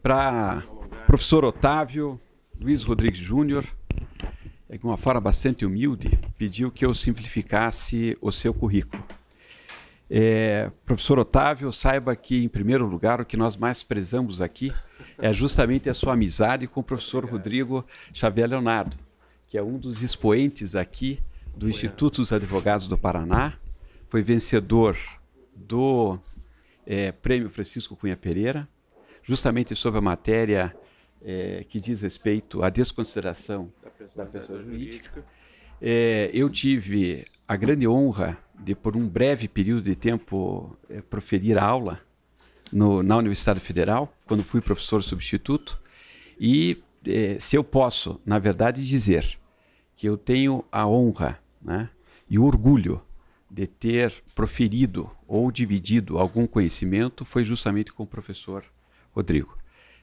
Para o professor Otávio Luiz Rodrigues Júnior, de uma forma bastante humilde, pediu que eu simplificasse o seu currículo. Professor Otávio, saiba que, em primeiro lugar, o que nós mais prezamos aqui é justamente a sua amizade com o professor Rodrigo Xavier Leonardo, que é um dos expoentes aqui do Instituto dos Advogados do Paraná, foi vencedor do Prêmio Francisco Cunha Pereira, justamente sobre a matéria que diz respeito à desconsideração da pessoa jurídica. Eu tive a grande honra de, por um breve período de tempo, proferir aula na Universidade Federal, quando fui professor substituto, e se eu posso, na verdade, dizer que eu tenho a honra, né, e o orgulho de ter proferido ou dividido algum conhecimento, foi justamente com o professor Rodrigo.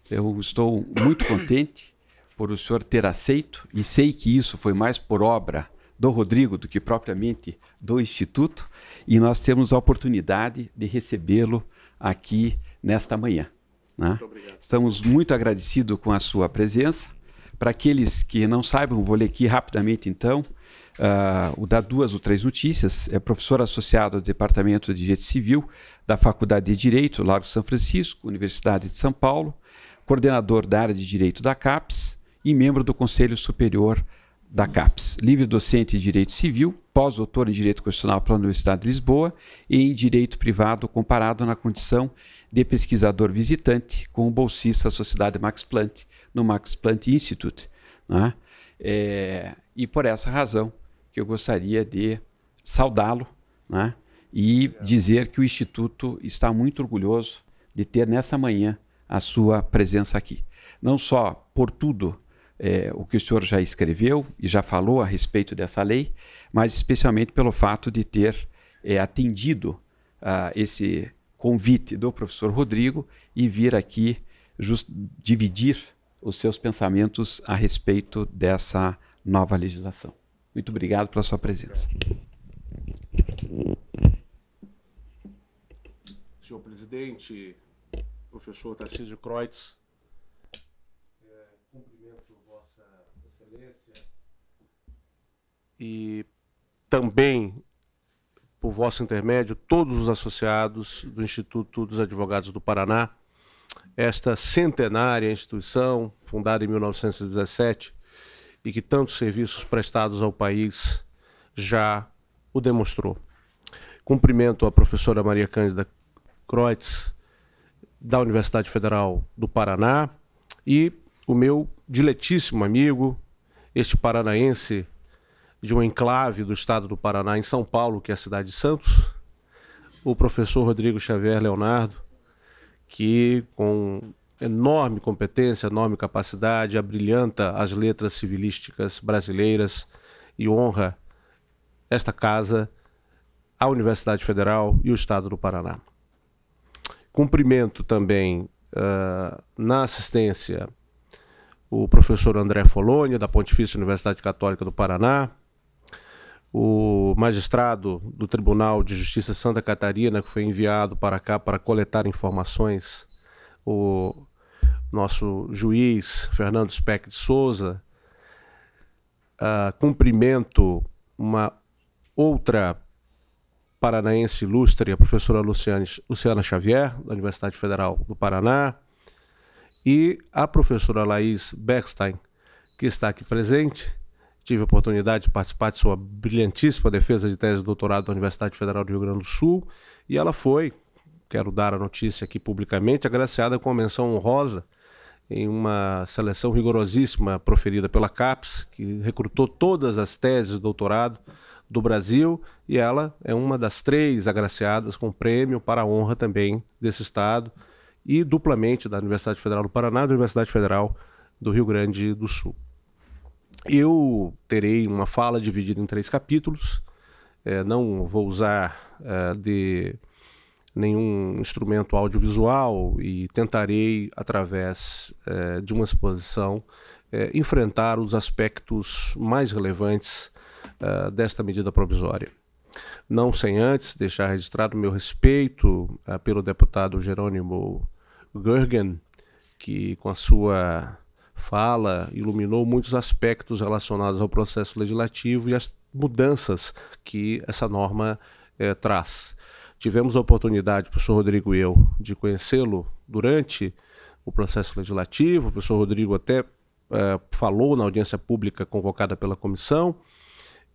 Eu estou muito contente por o senhor ter aceito, e sei que isso foi mais por obra do Rodrigo do que propriamente do Instituto, e nós temos a oportunidade de recebê-lo aqui nesta manhã, né? Muito obrigado. Estamos muito agradecidos com a sua presença. Para aqueles que não saibam, vou ler aqui rapidamente então, o dar 2 ou 3 notícias. É professor associado ao Departamento de Direito Civil da Faculdade de Direito, Largo São Francisco, Universidade de São Paulo, coordenador da área de Direito da CAPES e membro do Conselho Superior da CAPES, livre docente em Direito Civil, pós-doutor em Direito Constitucional pela Universidade de Lisboa e em Direito Privado comparado na condição de pesquisador visitante com o bolsista da Sociedade Max Planck, no Max Planck Institute, né? E por essa razão que eu gostaria de saudá-lo, né, e dizer que o Instituto está muito orgulhoso de ter nessa manhã a sua presença aqui. Não só por tudo o que o senhor já escreveu e já falou a respeito dessa lei, mas especialmente pelo fato de ter atendido esse convite do professor Rodrigo e vir aqui dividir os seus pensamentos a respeito dessa nova legislação. Muito obrigado pela sua presença. Senhor presidente, professor Tarcísio Kreutz, cumprimento Vossa Excelência e também, por vosso intermédio, todos os associados do Instituto dos Advogados do Paraná, esta centenária instituição, fundada em 1917, e que tantos serviços prestados ao país já o demonstrou. Cumprimento a professora Maria Cândida Kreutz, da Universidade Federal do Paraná, e o meu diletíssimo amigo, este paranaense de um enclave do estado do Paraná, em São Paulo, que é a cidade de Santos, o professor Rodrigo Xavier Leonardo, que com enorme competência, enorme capacidade, abrilhanta as letras civilísticas brasileiras e honra esta casa, a Universidade Federal e o Estado do Paraná. Cumprimento também, na assistência, o professor André Folônia, da Pontifícia Universidade Católica do Paraná, o magistrado do Tribunal de Justiça de Santa Catarina, que foi enviado para cá para coletar informações, o nosso juiz Fernando Speck de Souza. Cumprimento uma outra paranaense ilustre, a professora Luciana Xavier, da Universidade Federal do Paraná, e a professora Laís Beckstein, que está aqui presente. Tive a oportunidade de participar de sua brilhantíssima defesa de tese de doutorado da Universidade Federal do Rio Grande do Sul, e ela foi, quero dar a notícia aqui publicamente, agraciada com a menção honrosa em uma seleção rigorosíssima proferida pela CAPES, que recrutou todas as teses de doutorado do Brasil, e ela é uma das 3 agraciadas com prêmio para a honra também desse estado, e duplamente da Universidade Federal do Paraná e da Universidade Federal do Rio Grande do Sul. Eu terei uma fala dividida em 3 capítulos, não vou usar de nenhum instrumento audiovisual e tentarei, através de uma exposição, enfrentar os aspectos mais relevantes desta medida provisória. Não sem antes deixar registrado o meu respeito pelo deputado Jerônimo Görgen, que com a sua fala iluminou muitos aspectos relacionados ao processo legislativo e as mudanças que essa norma traz. Tivemos a oportunidade, o professor Rodrigo e eu, de conhecê-lo durante o processo legislativo. O professor Rodrigo até falou na audiência pública convocada pela comissão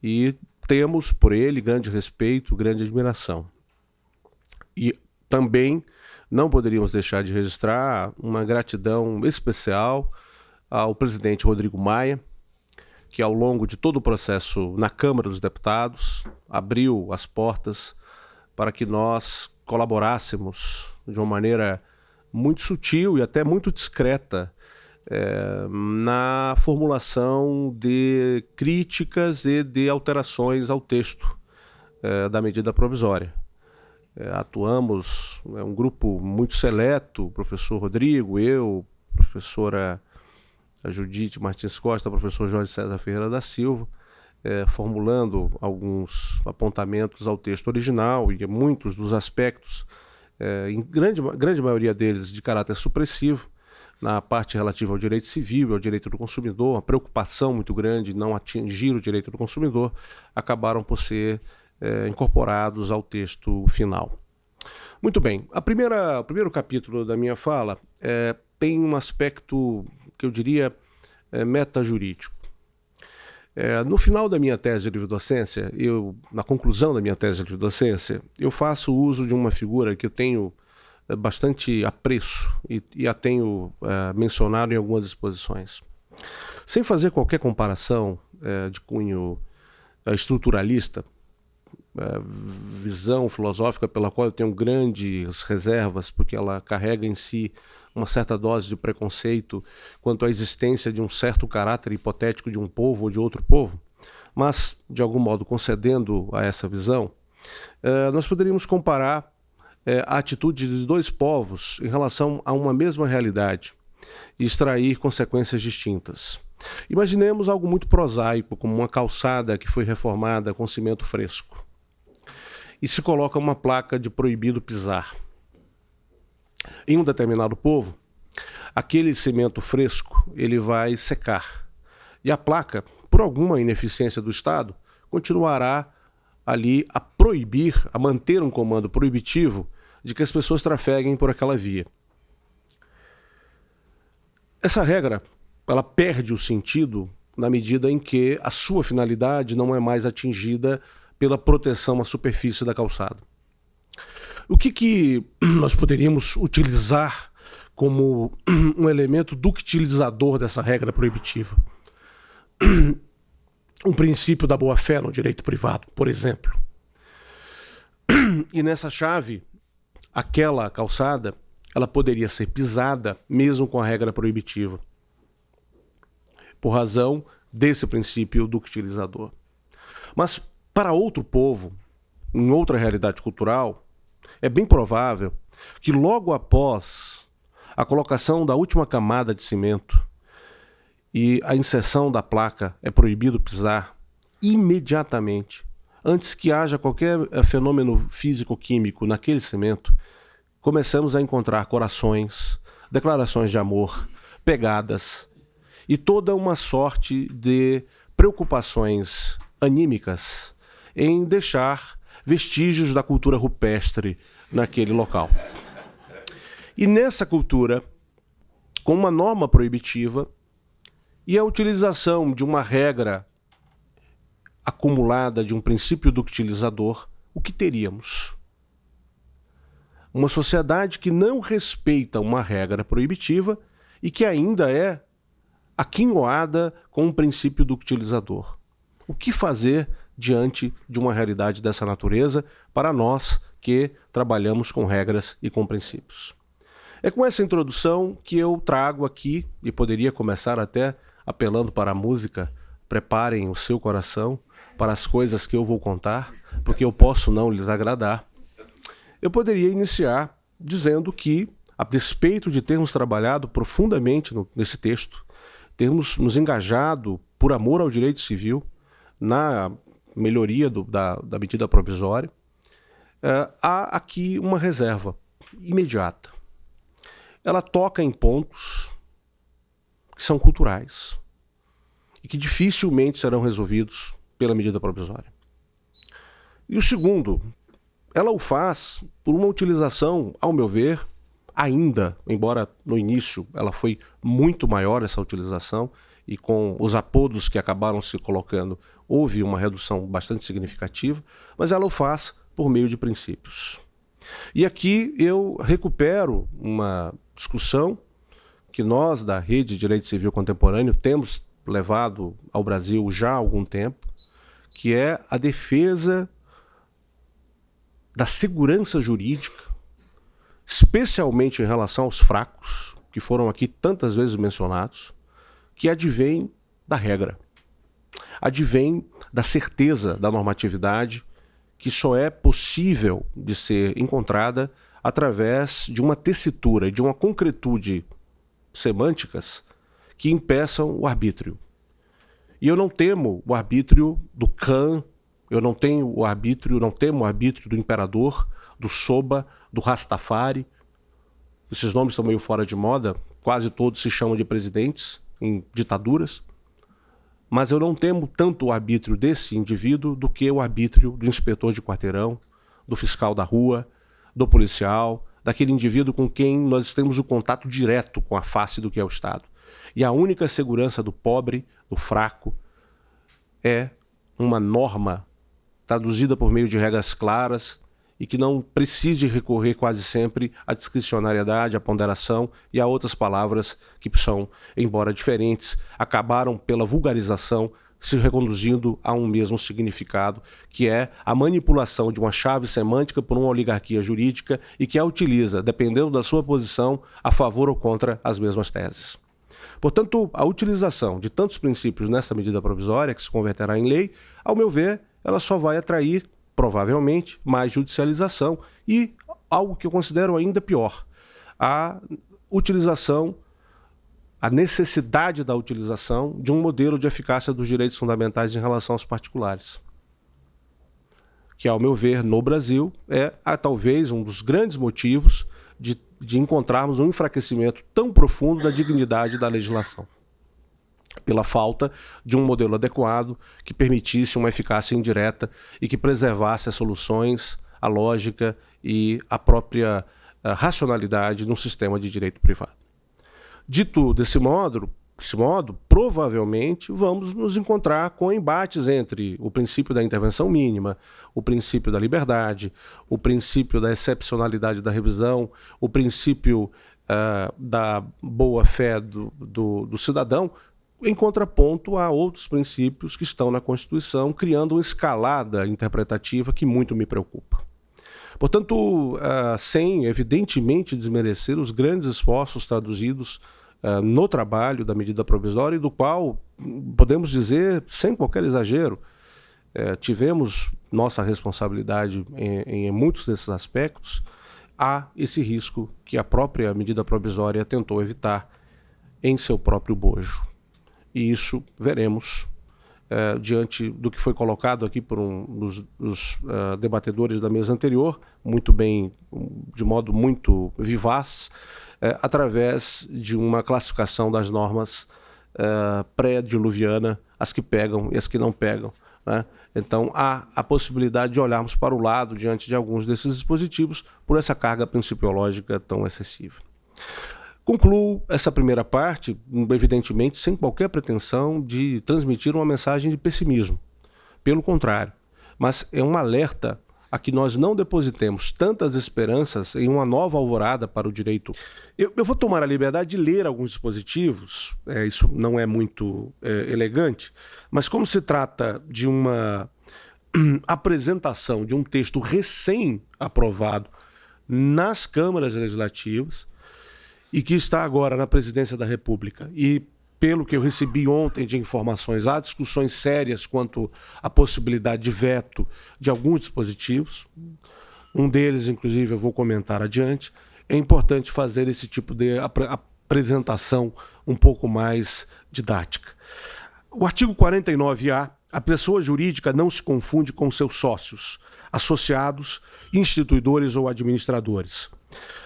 e temos por ele grande respeito, grande admiração. E também não poderíamos deixar de registrar uma gratidão especial ao presidente Rodrigo Maia, que ao longo de todo o processo na Câmara dos Deputados abriu as portas para que nós colaborássemos de uma maneira muito sutil e até muito discreta na formulação de críticas e de alterações ao texto da medida provisória. Atuamos, um grupo muito seleto, o professor Rodrigo, eu, professora Judite Martins Costa, professor Jorge César Ferreira da Silva, formulando alguns apontamentos ao texto original e muitos dos aspectos, em grande maioria deles de caráter supressivo, na parte relativa ao direito civil e ao direito do consumidor, uma preocupação muito grande de não atingir o direito do consumidor, acabaram por ser incorporados ao texto final. Muito bem, o primeiro capítulo da minha fala tem um aspecto que eu diria metajurídico. No final da minha tese de livre-docência, na conclusão da minha tese de livre-docência, eu faço uso de uma figura que eu tenho bastante apreço e a tenho mencionado em algumas exposições. Sem fazer qualquer comparação de cunho estruturalista, visão filosófica pela qual eu tenho grandes reservas, porque ela carrega em si uma certa dose de preconceito quanto à existência de um certo caráter hipotético de um povo ou de outro povo, mas, de algum modo, concedendo a essa visão, nós poderíamos comparar a atitude de dois povos em relação a uma mesma realidade e extrair consequências distintas. Imaginemos algo muito prosaico, como uma calçada que foi reformada com cimento fresco e se coloca uma placa de proibido pisar. Em um determinado povo, aquele cimento fresco ele vai secar e a placa, por alguma ineficiência do Estado, continuará ali a proibir, a manter um comando proibitivo de que as pessoas trafeguem por aquela via. Essa regra, ela perde o sentido na medida em que a sua finalidade não é mais atingida pela proteção à superfície da calçada. O que nós poderíamos utilizar como um elemento ductilizador dessa regra proibitiva? Um princípio da boa-fé no direito privado, por exemplo. E nessa chave, aquela calçada, ela poderia ser pisada mesmo com a regra proibitiva, por razão desse princípio ductilizador. Mas para outro povo, em outra realidade cultural, é bem provável que logo após a colocação da última camada de cimento e a inserção da placa "é proibido pisar", imediatamente, antes que haja qualquer fenômeno físico-químico naquele cimento, começamos a encontrar corações, declarações de amor, pegadas e toda uma sorte de preocupações anímicas em deixar vestígios da cultura rupestre naquele local. E nessa cultura, com uma norma proibitiva e a utilização de uma regra acumulada de um princípio ductilizador, o que teríamos? Uma sociedade que não respeita uma regra proibitiva e que ainda é aquinhoada com um princípio ductilizador. O que fazer diante de uma realidade dessa natureza para nós que trabalhamos com regras e com princípios? É com essa introdução que eu trago aqui, e poderia começar até apelando para a música, preparem o seu coração para as coisas que eu vou contar, porque eu posso não lhes agradar. Eu poderia iniciar dizendo que, a despeito de termos trabalhado profundamente nesse texto, termos nos engajado por amor ao direito civil, na melhoria da medida provisória, há aqui uma reserva imediata. ela toca em pontos que são culturais e que dificilmente serão resolvidos pela medida provisória. E o segundo, ela o faz por uma utilização, ao meu ver, ainda, embora no início ela foi muito maior essa utilização, e com os apodos que acabaram se colocando, houve uma redução bastante significativa, mas ela o faz por meio de princípios. E aqui eu recupero uma discussão que nós, da Rede de Direito Civil Contemporâneo, temos levado ao Brasil já há algum tempo, que é a defesa da segurança jurídica, especialmente em relação aos fracos, que foram aqui tantas vezes mencionados, que advém da regra, advém da certeza da normatividade, que só é possível de ser encontrada através de uma tessitura e de uma concretude semânticas que impeçam o arbítrio. E eu não temo o arbítrio do Khan, eu não temo o arbítrio do imperador, do Soba, do Rastafari. Esses nomes estão meio fora de moda, quase todos se chamam de presidentes em ditaduras. Mas eu não temo tanto o arbítrio desse indivíduo do que o arbítrio do inspetor de quarteirão, do fiscal da rua, do policial, daquele indivíduo com quem nós temos o contato direto com a face do que é o Estado. E a única segurança do pobre, do fraco, é uma norma traduzida por meio de regras claras e que não precise recorrer quase sempre à discricionariedade, à ponderação e a outras palavras que são, embora diferentes, acabaram pela vulgarização se reconduzindo a um mesmo significado, que é a manipulação de uma chave semântica por uma oligarquia jurídica e que a utiliza, dependendo da sua posição, a favor ou contra as mesmas teses. Portanto, a utilização de tantos princípios nessa medida provisória, que se converterá em lei, ao meu ver, ela só vai atrair, provavelmente, mais judicialização e algo que eu considero ainda pior, a utilização, a necessidade da utilização de um modelo de eficácia dos direitos fundamentais em relação aos particulares, que, ao meu ver, no Brasil, é talvez um dos grandes motivos de encontrarmos um enfraquecimento tão profundo da dignidade da legislação, pela falta de um modelo adequado que permitisse uma eficácia indireta e que preservasse as soluções, a lógica e a própria racionalidade num sistema de direito privado. Dito desse modo, provavelmente vamos nos encontrar com embates entre o princípio da intervenção mínima, o princípio da liberdade, o princípio da excepcionalidade da revisão, o princípio da boa-fé do cidadão, em contraponto a outros princípios que estão na Constituição, criando uma escalada interpretativa que muito me preocupa. Portanto, sem evidentemente desmerecer os grandes esforços traduzidos no trabalho da medida provisória e do qual, podemos dizer, sem qualquer exagero, tivemos nossa responsabilidade em muitos desses aspectos, há esse risco que a própria medida provisória tentou evitar em seu próprio bojo. E isso veremos diante do que foi colocado aqui por um dos debatedores da mesa anterior, muito bem, de modo muito vivaz, através de uma classificação das normas pré-diluviana, as que pegam e as que não pegam, né? Então há a possibilidade de olharmos para o lado diante de alguns desses dispositivos por essa carga principiológica tão excessiva. Concluo essa primeira parte, evidentemente, sem qualquer pretensão de transmitir uma mensagem de pessimismo. Pelo contrário, mas é um alerta a que nós não depositemos tantas esperanças em uma nova alvorada para o direito. Eu vou tomar a liberdade de ler alguns dispositivos, isso não é muito elegante, mas como se trata de uma apresentação de um texto recém-aprovado nas câmaras legislativas e que está agora na Presidência da República e, pelo que eu recebi ontem de informações, há discussões sérias quanto à possibilidade de veto de alguns dispositivos. Um deles, inclusive, eu vou comentar adiante. É importante fazer esse tipo de apresentação um pouco mais didática. O artigo 49A, a pessoa jurídica não se confunde com seus sócios, associados, instituidores ou administradores.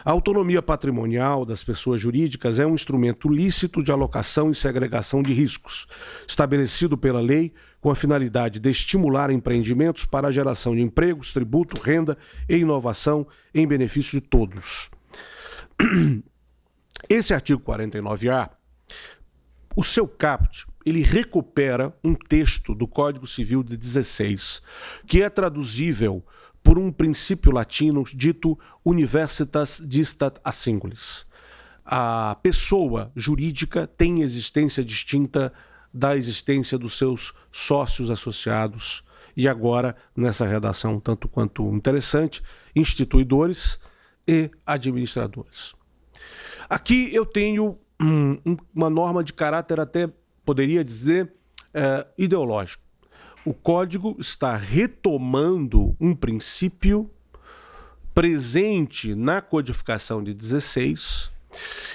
A autonomia patrimonial das pessoas jurídicas é um instrumento lícito de alocação e segregação de riscos, estabelecido pela lei com a finalidade de estimular empreendimentos para a geração de empregos, tributo, renda e inovação em benefício de todos. Esse artigo 49A, o seu caput, ele recupera um texto do Código Civil de 16, que é traduzível por um princípio latino dito universitas distat a singulis. A pessoa jurídica tem existência distinta da existência dos seus sócios associados e agora, nessa redação tanto quanto interessante, instituidores e administradores. Aqui eu tenho uma norma de caráter até, poderia dizer, ideológico. O Código está retomando um princípio presente na codificação de 16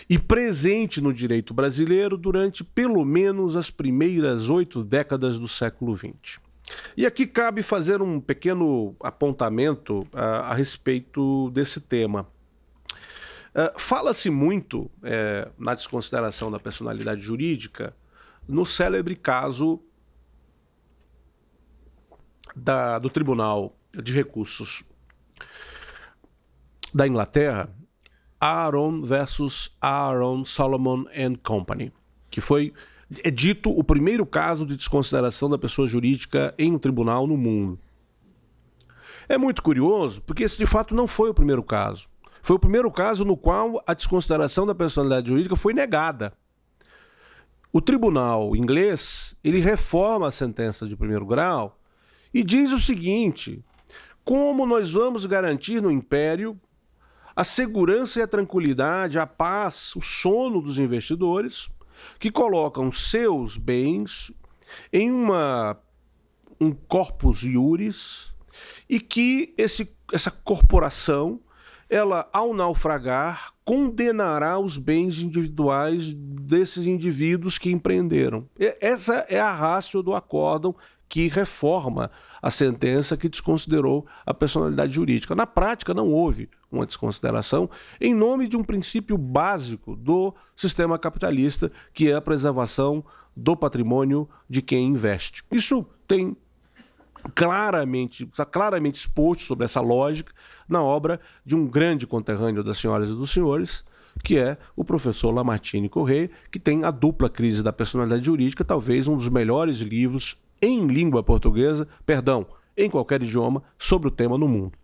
e presente no direito brasileiro durante pelo menos as primeiras 8 décadas do século XX. E aqui cabe fazer um pequeno apontamento a respeito desse tema. Fala-se muito na desconsideração da personalidade jurídica no célebre caso do Tribunal de Recursos da Inglaterra, Aaron versus Aaron Solomon and Company, que é dito o primeiro caso de desconsideração da pessoa jurídica em um tribunal no mundo. É muito curioso, porque esse de fato não foi o primeiro caso. Foi o primeiro caso no qual a desconsideração da personalidade jurídica foi negada. O tribunal inglês, ele reforma a sentença de primeiro grau e diz o seguinte: como nós vamos garantir no império a segurança e a tranquilidade, a paz, o sono dos investidores que colocam seus bens em um corpus iuris e que essa corporação, ela, ao naufragar, condenará os bens individuais desses indivíduos que empreenderam. Essa é a ratio do acórdão que reforma a sentença que desconsiderou a personalidade jurídica. Na prática, não houve uma desconsideração em nome de um princípio básico do sistema capitalista, que é a preservação do patrimônio de quem investe. Isso está claramente exposto sobre essa lógica na obra de um grande conterrâneo das senhoras e dos senhores, que é o professor Lamartine Correia, que tem A Dupla Crise da Personalidade Jurídica, talvez um dos melhores livros em língua portuguesa, em qualquer idioma, sobre o tema no mundo.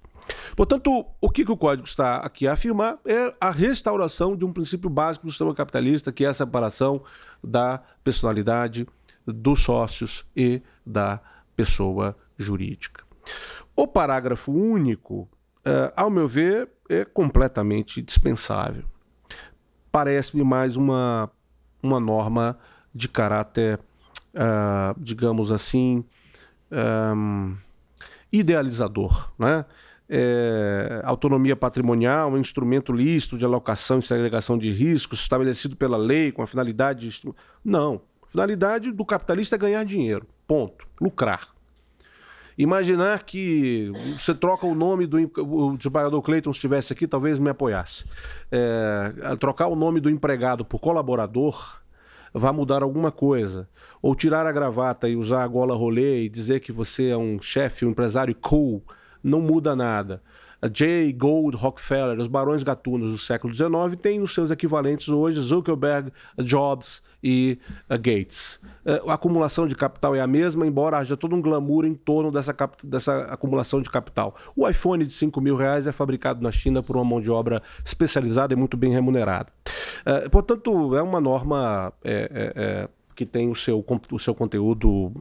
Portanto, o que o Código está aqui a afirmar é a restauração de um princípio básico do sistema capitalista, que é a separação da personalidade dos sócios e da pessoa jurídica. O parágrafo único, ao meu ver, é completamente dispensável. Parece-me mais uma norma de caráter, digamos assim, idealizador, né? Autonomia patrimonial é um instrumento lícito de alocação e segregação de riscos estabelecido pela lei com a finalidade de... Não, a finalidade do capitalista é ganhar dinheiro, ponto, lucrar. Imaginar que você troca o nome o desembargador Clayton, se estivesse aqui, talvez me apoiasse. Trocar o nome do empregado por colaborador vai mudar alguma coisa. Ou tirar a gravata e usar a gola rolê e dizer que você é um chefe, um empresário cool, não muda nada. A J. Gould Rockefeller, os barões gatunos do século XIX, têm os seus equivalentes hoje, Zuckerberg, Jobs e Gates. A acumulação de capital é a mesma, embora haja todo um glamour em torno dessa acumulação de capital. O iPhone de R$5.000 é fabricado na China por uma mão de obra especializada e muito bem remunerada. Portanto, é uma norma que tem o seu conteúdo...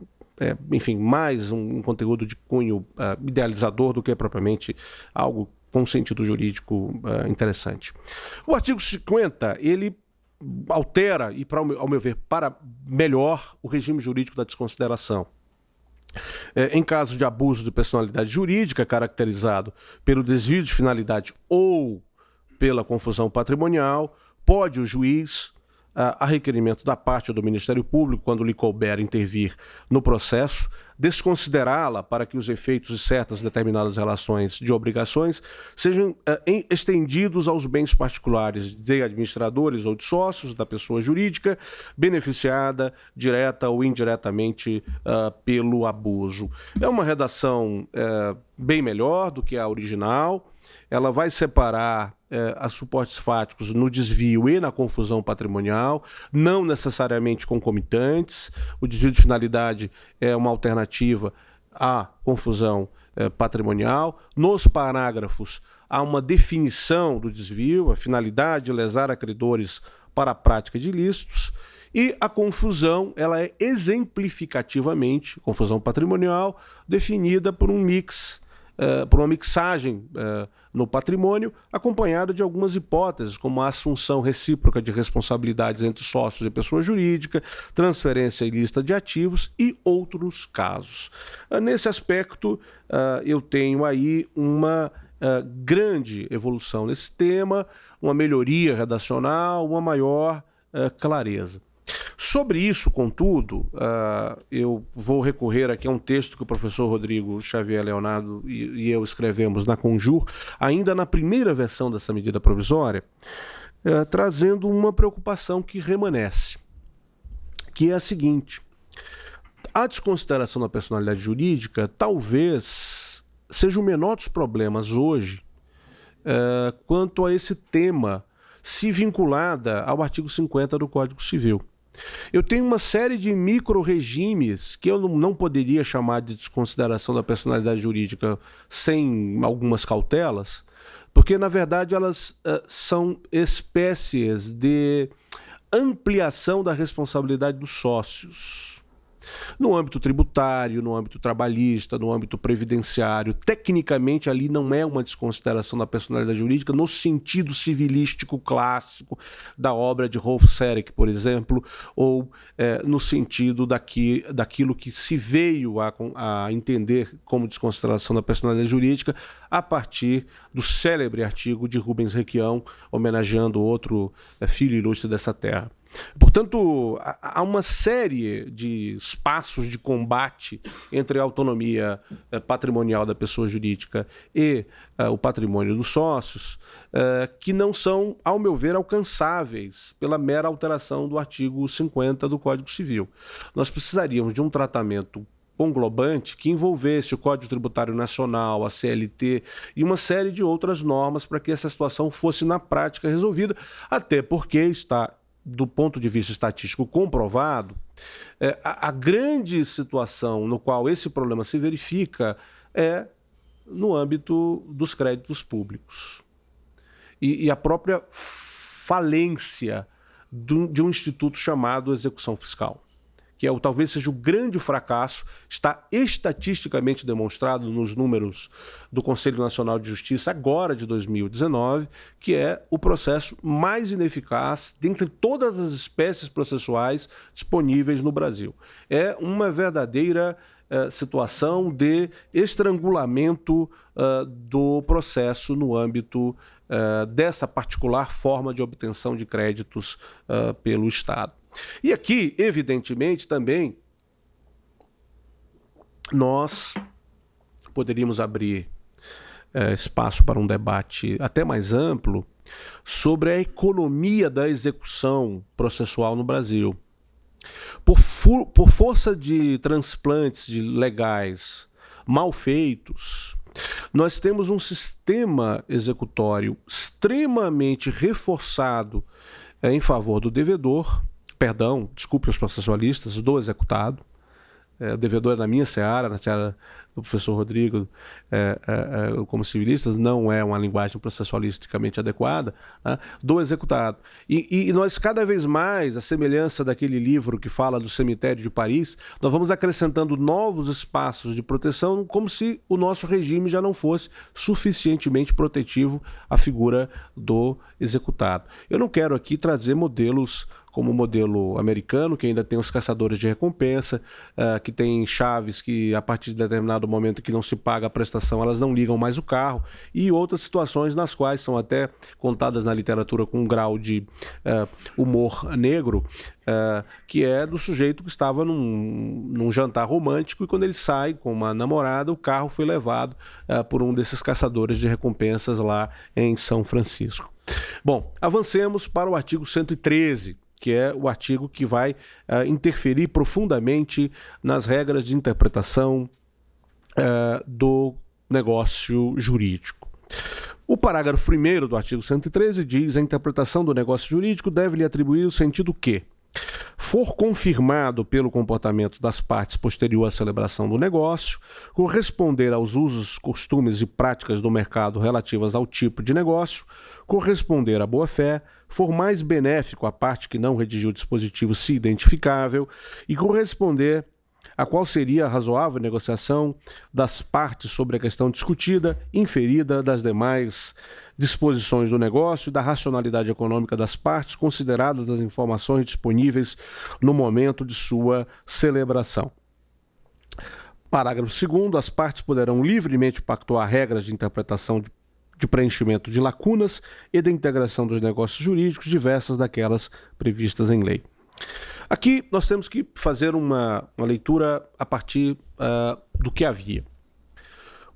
enfim, mais um conteúdo de cunho idealizador do que propriamente algo com sentido jurídico interessante. O artigo 50, ele altera, e ao meu ver, para melhor, o regime jurídico da desconsideração. Em caso de abuso de personalidade jurídica, caracterizado pelo desvio de finalidade ou pela confusão patrimonial, pode o juiz a requerimento da parte do Ministério Público, quando lhe couber intervir no processo, desconsiderá-la para que os efeitos de certas determinadas relações de obrigações sejam estendidos aos bens particulares de administradores ou de sócios da pessoa jurídica beneficiada direta ou indiretamente pelo abuso. É uma redação bem melhor do que a original. Ela vai separar os suportes fáticos no desvio e na confusão patrimonial, não necessariamente concomitantes. O desvio de finalidade é uma alternativa à confusão patrimonial. Nos parágrafos há uma definição do desvio, a finalidade de lesar a credores para a prática de ilícitos, e a confusão ela é exemplificativamente, confusão patrimonial, definida por um mix, por uma mixagem no patrimônio, acompanhada de algumas hipóteses, como a assunção recíproca de responsabilidades entre sócios e pessoa jurídica, transferência ilícita de ativos e outros casos. Nesse aspecto, eu tenho aí uma grande evolução nesse tema, uma melhoria redacional, uma maior clareza. Sobre isso, contudo, eu vou recorrer aqui a um texto que o professor Rodrigo Xavier Leonardo e eu escrevemos na Conjur, ainda na primeira versão dessa medida provisória, trazendo uma preocupação que remanesce, que é a seguinte: a desconsideração da personalidade jurídica talvez seja o menor dos problemas hoje quanto a esse tema, se vinculada ao artigo 50 do Código Civil. Eu tenho uma série de micro-regimes que eu não poderia chamar de desconsideração da personalidade jurídica sem algumas cautelas, porque, na verdade, elas são espécies de ampliação da responsabilidade dos sócios. No âmbito tributário, no âmbito trabalhista, no âmbito previdenciário, tecnicamente ali não é uma desconsideração da personalidade jurídica no sentido civilístico clássico da obra de Rolf Serig, por exemplo, ou no sentido daquilo que se veio a entender como desconsideração da personalidade jurídica a partir do célebre artigo de Rubens Requião, homenageando outro filho ilustre dessa terra. Portanto, há uma série de espaços de combate entre a autonomia patrimonial da pessoa jurídica e o patrimônio dos sócios que não são, ao meu ver, alcançáveis pela mera alteração do artigo 50 do Código Civil. Nós precisaríamos de um tratamento conglobante que envolvesse o Código Tributário Nacional, a CLT e uma série de outras normas para que essa situação fosse na prática resolvida, até porque está, do ponto de vista estatístico, comprovado, a grande situação no qual esse problema se verifica é no âmbito dos créditos públicos. E a própria falência de um instituto chamado execução fiscal, que talvez seja o grande fracasso, está estatisticamente demonstrado nos números do Conselho Nacional de Justiça, agora de 2019, que é o processo mais ineficaz dentre todas as espécies processuais disponíveis no Brasil. É uma verdadeira situação de estrangulamento do processo no âmbito dessa particular forma de obtenção de créditos pelo Estado. E aqui, evidentemente, também nós poderíamos abrir espaço para um debate até mais amplo sobre a economia da execução processual no Brasil. Por força de transplantes legais mal feitos, nós temos um sistema executório extremamente reforçado em favor do devedor, desculpe os processualistas, do executado. O devedor é na minha seara, na seara do professor Rodrigo, como civilista, não é uma linguagem processualisticamente adequada, né, do executado. E nós cada vez mais, a semelhança daquele livro que fala do cemitério de Paris, nós vamos acrescentando novos espaços de proteção, como se o nosso regime já não fosse suficientemente protetivo à figura do executado. Eu não quero aqui trazer modelos como o modelo americano, que ainda tem os caçadores de recompensa, que tem chaves que a partir de determinado momento que não se paga a prestação, elas não ligam mais o carro, e outras situações nas quais são até contadas na literatura com um grau de humor negro, que é do sujeito que estava num jantar romântico e quando ele sai com uma namorada, o carro foi levado por um desses caçadores de recompensas lá em São Francisco. Bom, avancemos para o artigo 113, que é o artigo que vai interferir profundamente nas regras de interpretação do negócio jurídico. O parágrafo 1º do artigo 113 diz: a interpretação do negócio jurídico deve-lhe atribuir o sentido que for confirmado pelo comportamento das partes posterior à celebração do negócio, corresponder aos usos, costumes e práticas do mercado relativas ao tipo de negócio, corresponder à boa-fé, for mais benéfico à parte que não redigiu o dispositivo se identificável, e corresponder a qual seria a razoável negociação das partes sobre a questão discutida, inferida das demais disposições do negócio e da racionalidade econômica das partes, consideradas as informações disponíveis no momento de sua celebração. Parágrafo 2º. As partes poderão livremente pactuar regras de interpretação de preenchimento de lacunas e de integração dos negócios jurídicos diversas daquelas previstas em lei. Aqui nós temos que fazer uma leitura a partir do que havia.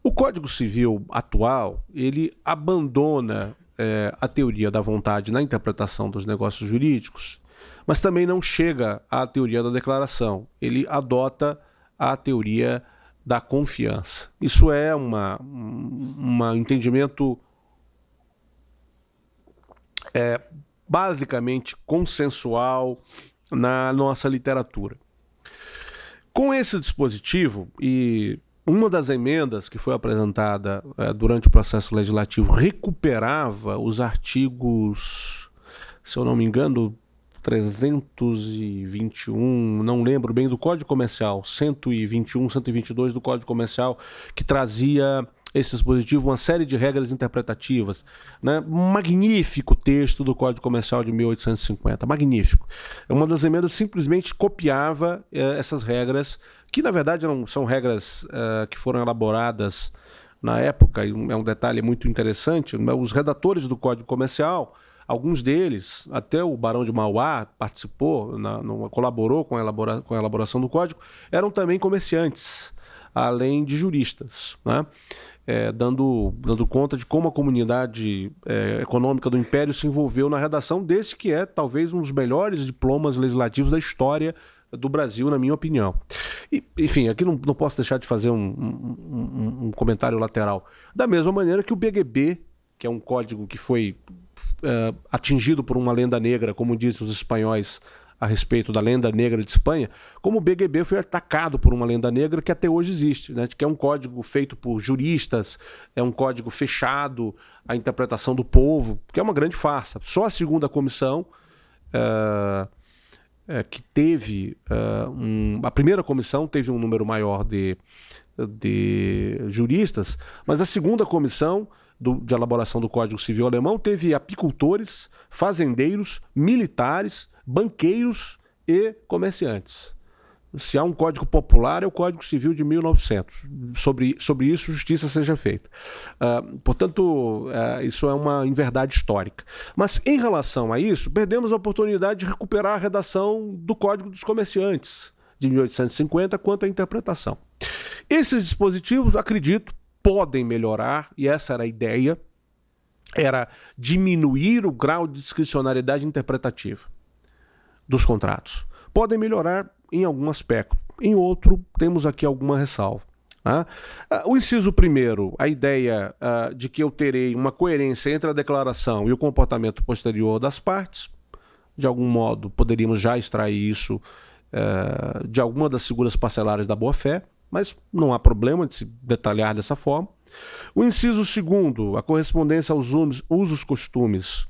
O Código Civil atual, ele abandona a teoria da vontade na interpretação dos negócios jurídicos, mas também não chega à teoria da declaração. Ele adota a teoria da confiança. Isso é um entendimento basicamente consensual na nossa literatura. Com esse dispositivo, e uma das emendas que foi apresentada durante o processo legislativo recuperava os artigos, se eu não me engano, 321, não lembro bem, do Código Comercial, 121, 122 do Código Comercial, que trazia esse dispositivo uma série de regras interpretativas, né? Magnífico texto do Código Comercial de 1850, magnífico. Uma das emendas simplesmente copiava essas regras, que na verdade não são regras que foram elaboradas na época, e é um detalhe muito interessante. Os redatores do Código Comercial, alguns deles, até o Barão de Mauá participou, colaborou com a elaboração do Código, eram também comerciantes, além de juristas, né? Dando conta de como a comunidade econômica do Império se envolveu na redação desse que é talvez um dos melhores diplomas legislativos da história do Brasil, na minha opinião. E, enfim, aqui não posso deixar de fazer um comentário lateral. Da mesma maneira que o BGB, que é um código que foi atingido por uma lenda negra, como dizem os espanhóis a respeito da lenda negra de Espanha, como o BGB foi atacado por uma lenda negra que até hoje existe, né? Que é um código feito por juristas, é um código fechado à interpretação do povo, que é uma grande farsa. Só a segunda comissão, que teve a primeira comissão teve um número maior de juristas, mas a segunda comissão de elaboração do Código Civil alemão teve apicultores, fazendeiros, militares, banqueiros e comerciantes. Se há um código popular, é o Código Civil de 1900. Sobre isso, justiça seja feita. Portanto, isso é uma inverdade histórica. Mas, em relação a isso, perdemos a oportunidade de recuperar a redação do Código dos Comerciantes, de 1850, quanto à interpretação. Esses dispositivos, acredito, podem melhorar, e essa era a ideia, era diminuir o grau de discricionariedade interpretativa dos contratos. Podem melhorar em algum aspecto, em outro temos aqui alguma ressalva. O inciso 1º, a ideia de que eu terei uma coerência entre a declaração e o comportamento posterior das partes, de algum modo poderíamos já extrair isso de alguma das figuras parcelares da boa-fé, mas não há problema de se detalhar dessa forma. O inciso 2º, a correspondência aos usos, costumes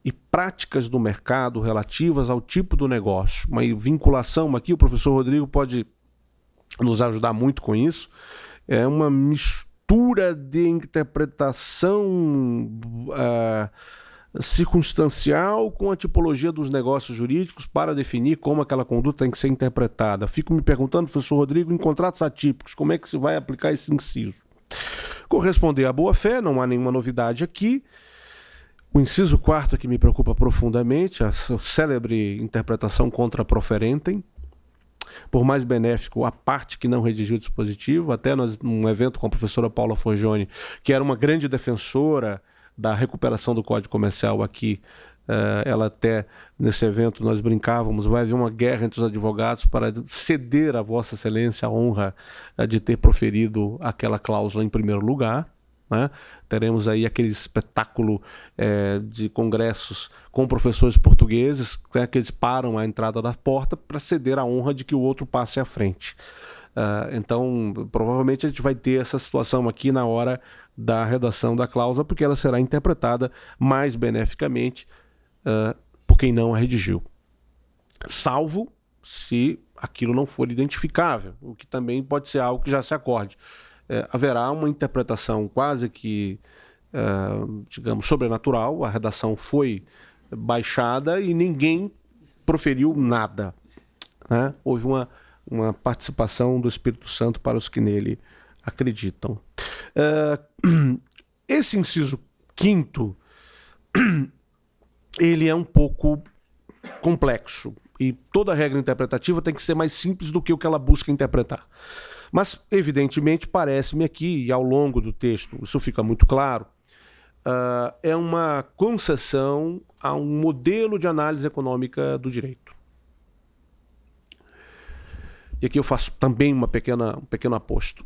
e práticas do mercado relativas ao tipo do negócio. Uma vinculação aqui, o professor Rodrigo pode nos ajudar muito com isso. É uma mistura de interpretação circunstancial com a tipologia dos negócios jurídicos para definir como aquela conduta tem que ser interpretada. Fico me perguntando, professor Rodrigo, em contratos atípicos, como é que se vai aplicar esse inciso? Corresponder à boa-fé, não há nenhuma novidade aqui. O inciso 4 que me preocupa profundamente, a célebre interpretação contra proferentem. Por mais benéfico a parte que não redigiu o dispositivo, até num evento com a professora Paula Forgione, que era uma grande defensora da recuperação do Código Comercial aqui, ela até, nesse evento, nós brincávamos, vai haver uma guerra entre os advogados para ceder a Vossa Excelência a honra de ter proferido aquela cláusula em primeiro lugar, né? Teremos aí aquele espetáculo de congressos com professores portugueses, né, que eles param à entrada da porta para ceder a honra de que o outro passe à frente. Então, provavelmente a gente vai ter essa situação aqui na hora da redação da cláusula, porque ela será interpretada mais beneficamente por quem não a redigiu. Salvo se aquilo não for identificável, o que também pode ser algo que já se acorde. Haverá uma interpretação quase que, digamos, sobrenatural. A redação foi baixada e ninguém proferiu nada, né? Houve uma participação do Espírito Santo para os que nele acreditam. Esse inciso 5º, ele é um pouco complexo e toda regra interpretativa tem que ser mais simples do que o que ela busca interpretar. Mas, evidentemente, parece-me aqui, e ao longo do texto isso fica muito claro, é uma concessão a um modelo de análise econômica do direito. E aqui eu faço também um pequeno aposto.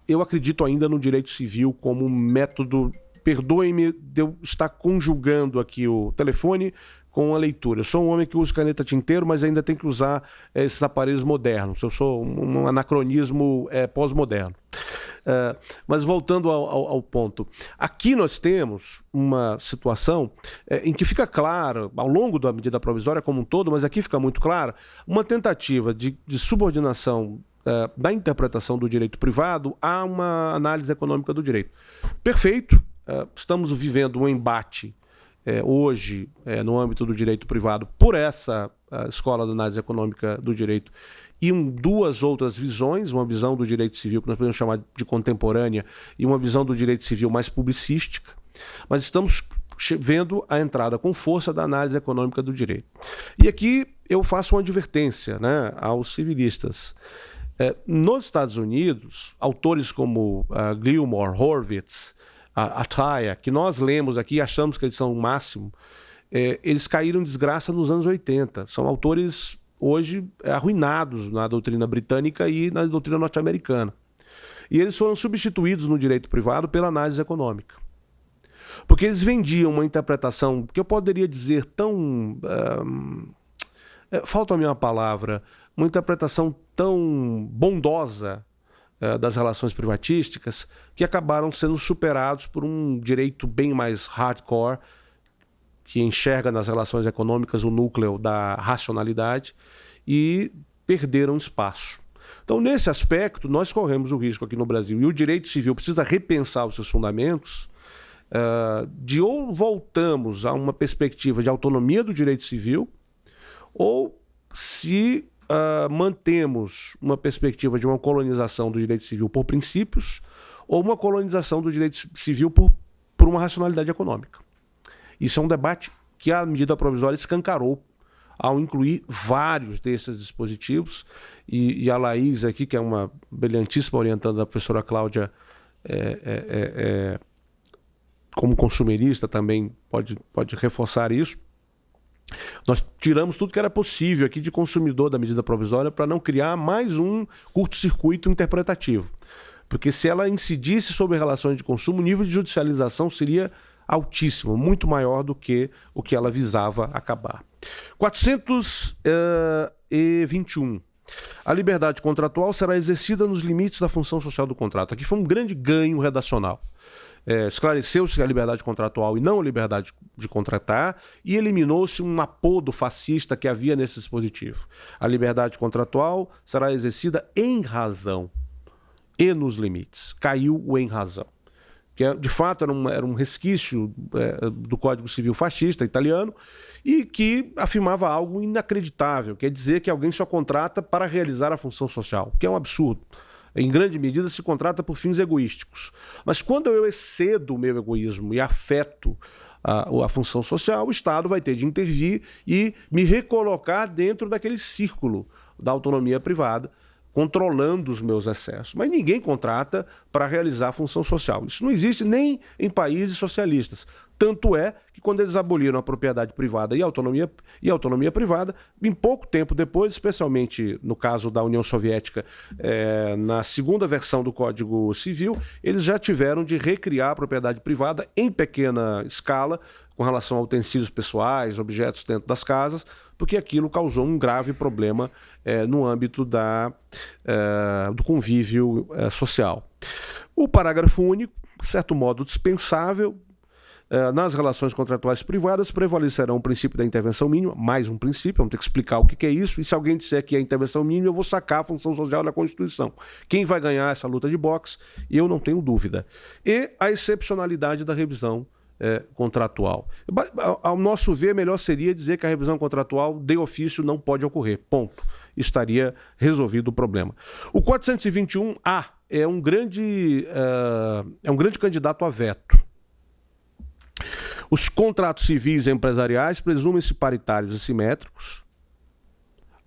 Eu acredito ainda no direito civil como método, perdoe-me de eu estar conjugando aqui o telefone com a leitura. Eu sou um homem que usa caneta tinteiro, mas ainda tem que usar esses aparelhos modernos. Eu sou um anacronismo pós-moderno. Mas voltando ao ponto, aqui nós temos uma situação em que fica claro, ao longo da medida provisória como um todo, mas aqui fica muito claro, uma tentativa de subordinação da interpretação do direito privado a uma análise econômica do direito. Perfeito, estamos vivendo um embate hoje, no âmbito do direito privado, por essa escola de análise econômica do direito e duas outras visões, uma visão do direito civil que nós podemos chamar de contemporânea e uma visão do direito civil mais publicística, mas estamos vendo a entrada com força da análise econômica do direito. E aqui eu faço uma advertência, né, aos civilistas. Nos Estados Unidos, autores como Gilmore, Horwitz, Atiyah, que nós lemos aqui e achamos que eles são o máximo, eles caíram em desgraça nos anos 80. São autores hoje arruinados na doutrina britânica e na doutrina norte-americana. E eles foram substituídos no direito privado pela análise econômica. Porque eles vendiam uma interpretação que eu poderia dizer tão... falta-me uma palavra, uma interpretação tão bondosa das relações privatísticas, que acabaram sendo superados por um direito bem mais hardcore, que enxerga nas relações econômicas o núcleo da racionalidade, e perderam espaço. Então, nesse aspecto, nós corremos o risco aqui no Brasil, e o direito civil precisa repensar os seus fundamentos, de ou voltamos a uma perspectiva de autonomia do direito civil, ou se mantemos uma perspectiva de uma colonização do direito civil por princípios ou uma colonização do direito civil por uma racionalidade econômica. Isso é um debate que a medida provisória escancarou ao incluir vários desses dispositivos, e a Laís aqui, que é uma brilhantíssima orientanda da professora Cláudia, como consumerista também pode reforçar isso. Nós tiramos tudo que era possível aqui de consumidor da medida provisória para não criar mais um curto-circuito interpretativo. Porque se ela incidisse sobre relações de consumo, o nível de judicialização seria altíssimo, muito maior do que o que ela visava acabar. 421. A liberdade contratual será exercida nos limites da função social do contrato. Aqui foi um grande ganho redacional. Esclareceu-se a liberdade contratual e não a liberdade de contratar, e eliminou-se um apodo fascista que havia nesse dispositivo. A liberdade contratual será exercida em razão e nos limites. Caiu o em razão. que de fato era um resquício do Código Civil fascista italiano, e que afirmava algo inacreditável, quer dizer que alguém só contrata para realizar a função social, que é um absurdo. Em grande medida se contrata por fins egoísticos. Mas quando eu excedo o meu egoísmo e afeto a função social, o Estado vai ter de intervir e me recolocar dentro daquele círculo da autonomia privada, controlando os meus excessos. Mas ninguém contrata para realizar a função social. Isso não existe nem em países socialistas. Tanto é que quando eles aboliram a propriedade privada e a autonomia privada, em pouco tempo depois, especialmente no caso da União Soviética, na segunda versão do Código Civil, eles já tiveram de recriar a propriedade privada em pequena escala, com relação a utensílios pessoais, objetos dentro das casas, porque aquilo causou um grave problema no âmbito do convívio social. O parágrafo único, de certo modo dispensável, nas relações contratuais privadas prevalecerá o princípio da intervenção mínima, mais um princípio, vamos ter que explicar o que é isso, e se alguém disser que é intervenção mínima, eu vou sacar a função social na Constituição. Quem vai ganhar essa luta de boxe, eu não tenho dúvida. E a excepcionalidade da revisão contratual. Ao nosso ver, melhor seria dizer que a revisão contratual de ofício não pode ocorrer. Ponto. Estaria resolvido o problema. O 421-A é um grande candidato a veto. Os contratos civis e empresariais presumem-se paritários e simétricos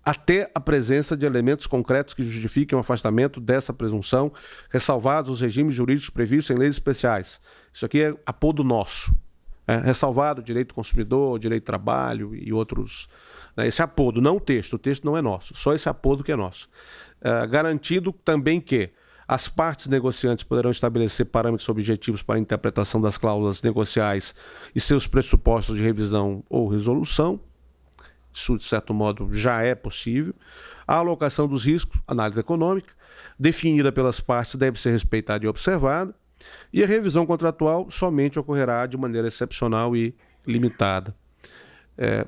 até a presença de elementos concretos que justifiquem o afastamento dessa presunção, ressalvados os regimes jurídicos previstos em leis especiais. Isso aqui é apodo nosso. Ressalvado o direito do consumidor, o direito do trabalho e outros. Esse apodo, não o texto não é nosso, só esse apodo que é nosso. Garantido também que as partes negociantes poderão estabelecer parâmetros objetivos para a interpretação das cláusulas negociais e seus pressupostos de revisão ou resolução. Isso, de certo modo, já é possível. A alocação dos riscos, análise econômica, definida pelas partes, deve ser respeitada e observada. E a revisão contratual somente ocorrerá de maneira excepcional e limitada.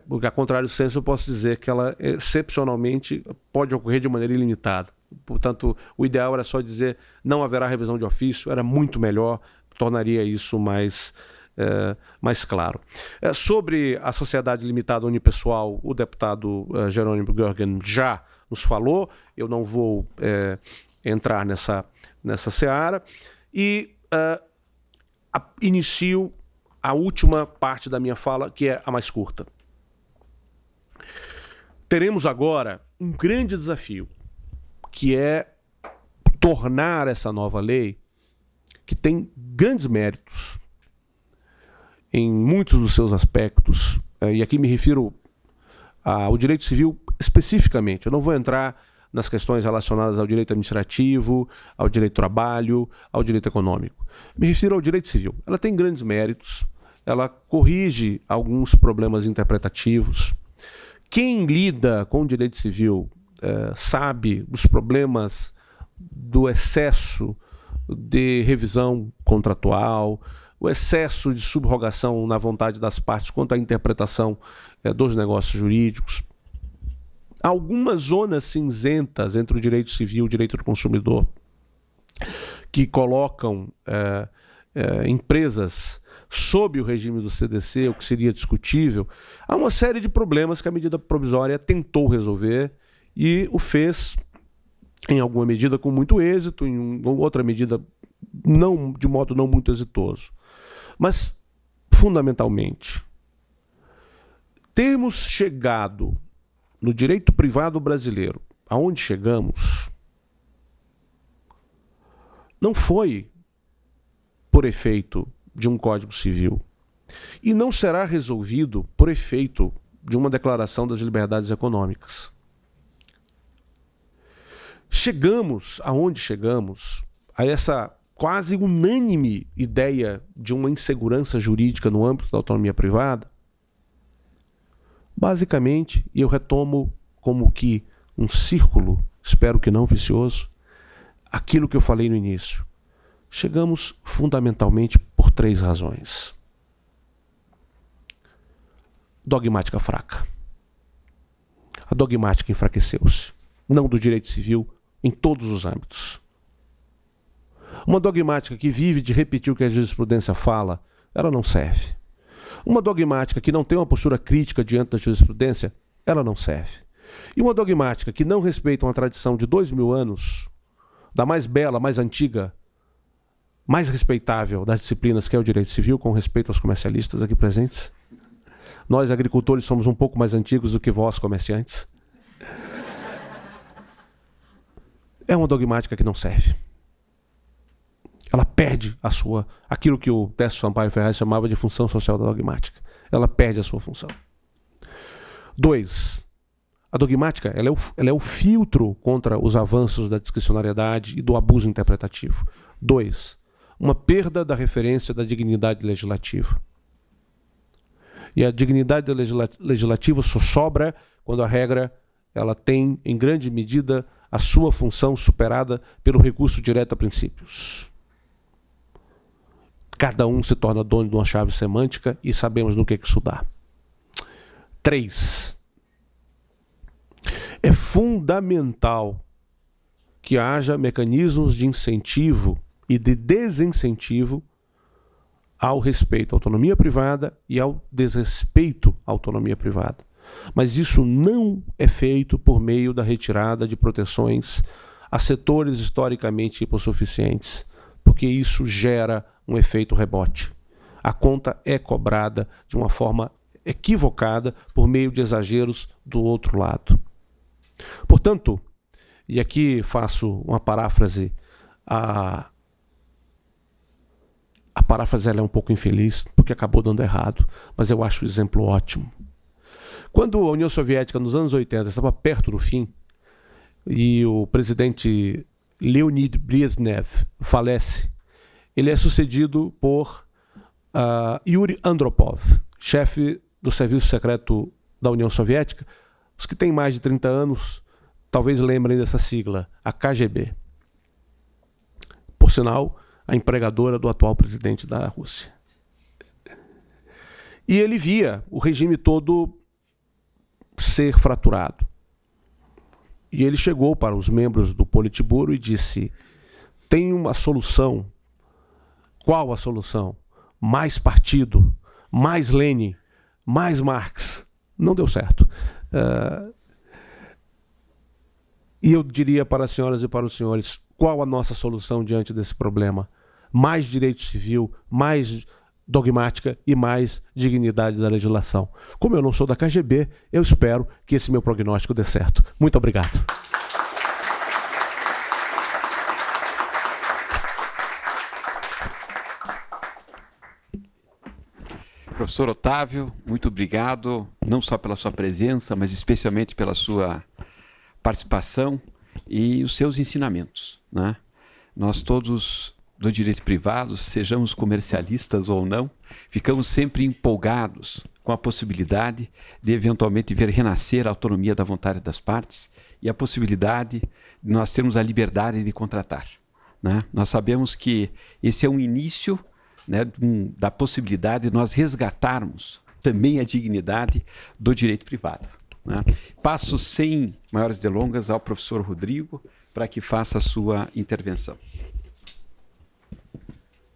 Porque, a contrário do senso, eu posso dizer que ela excepcionalmente pode ocorrer de maneira ilimitada. Portanto, o ideal era só dizer não haverá revisão de ofício, era muito melhor, tornaria isso mais claro. Sobre a sociedade limitada unipessoal, o deputado Jerônimo Görgen já nos falou, eu não vou entrar nessa seara, e inicio a última parte da minha fala, que é a mais curta. Teremos agora um grande desafio, que é tornar essa nova lei, que tem grandes méritos em muitos dos seus aspectos, e aqui me refiro ao direito civil especificamente. Eu não vou entrar nas questões relacionadas ao direito administrativo, ao direito do trabalho, ao direito econômico. Me refiro ao direito civil. Ela tem grandes méritos, ela corrige alguns problemas interpretativos. Quem lida com o direito civil sabe dos problemas do excesso de revisão contratual, o excesso de subrogação na vontade das partes quanto à interpretação dos negócios jurídicos. Algumas zonas cinzentas entre o direito civil e o direito do consumidor que colocam empresas sob o regime do CDC, o que seria discutível. Há uma série de problemas que a medida provisória tentou resolver e o fez, em alguma medida, com muito êxito, em outra medida, de modo não muito exitoso. Mas, fundamentalmente, termos chegado no direito privado brasileiro, aonde chegamos, não foi por efeito de um Código Civil e não será resolvido por efeito de uma Declaração das Liberdades Econômicas. Chegamos aonde chegamos, a essa quase unânime ideia de uma insegurança jurídica no âmbito da autonomia privada, basicamente, e eu retomo como que um círculo, espero que não vicioso, aquilo que eu falei no início. Chegamos fundamentalmente por 3 razões. Dogmática fraca. A dogmática enfraqueceu-se, não do direito civil, em todos os âmbitos. Uma dogmática que vive de repetir o que a jurisprudência fala, ela não serve. Uma dogmática que não tem uma postura crítica diante da jurisprudência, ela não serve. E uma dogmática que não respeita uma tradição de 2000 anos, da mais bela, mais antiga, mais respeitável das disciplinas, que é o direito civil, com respeito aos comercialistas aqui presentes. Nós, agricultores, somos um pouco mais antigos do que vós, comerciantes. É uma dogmática que não serve. Ela perde aquilo que o Décio Sampaio Ferraz chamava de função social da dogmática. Ela perde a sua função. 2. A dogmática ela é o filtro contra os avanços da discricionariedade e do abuso interpretativo. 2. Uma perda da referência da dignidade legislativa. E a dignidade legislativa só sobra quando a regra ela tem, em grande medida, a sua função superada pelo recurso direto a princípios. Cada um se torna dono de uma chave semântica e sabemos no que isso dá. 3. É fundamental que haja mecanismos de incentivo e de desincentivo ao respeito à autonomia privada e ao desrespeito à autonomia privada. Mas isso não é feito por meio da retirada de proteções a setores historicamente hipossuficientes, porque isso gera um efeito rebote. A conta é cobrada de uma forma equivocada por meio de exageros do outro lado. Portanto, e aqui faço uma paráfrase, a paráfrase ela é um pouco infeliz, porque acabou dando errado, mas eu acho o exemplo ótimo. Quando a União Soviética, nos anos 80, estava perto do fim, e o presidente Leonid Brezhnev falece, ele é sucedido por Yuri Andropov, chefe do Serviço Secreto da União Soviética. Os que têm mais de 30 anos talvez lembrem dessa sigla, a KGB. Por sinal, a empregadora do atual presidente da Rússia. E ele via o regime todo ser fraturado. E ele chegou para os membros do Politburo e disse: tem uma solução. Qual a solução? Mais partido, mais Lenin, mais Marx. Não deu certo. E eu diria para as senhoras e para os senhores, qual a nossa solução diante desse problema? Mais direito civil, mais dogmática e mais dignidade da legislação. Como eu não sou da KGB, eu espero que esse meu prognóstico dê certo. Muito obrigado. Professor Otávio, muito obrigado, não só pela sua presença, mas especialmente pela sua participação e os seus ensinamentos, né? Nós todos do direito privado, sejamos comercialistas ou não, ficamos sempre empolgados com a possibilidade de eventualmente ver renascer a autonomia da vontade das partes e a possibilidade de nós termos a liberdade de contratar, né? Nós sabemos que esse é um início, né, da possibilidade de nós resgatarmos também a dignidade do direito privado, né? Passo sem maiores delongas ao professor Rodrigo para que faça a sua intervenção.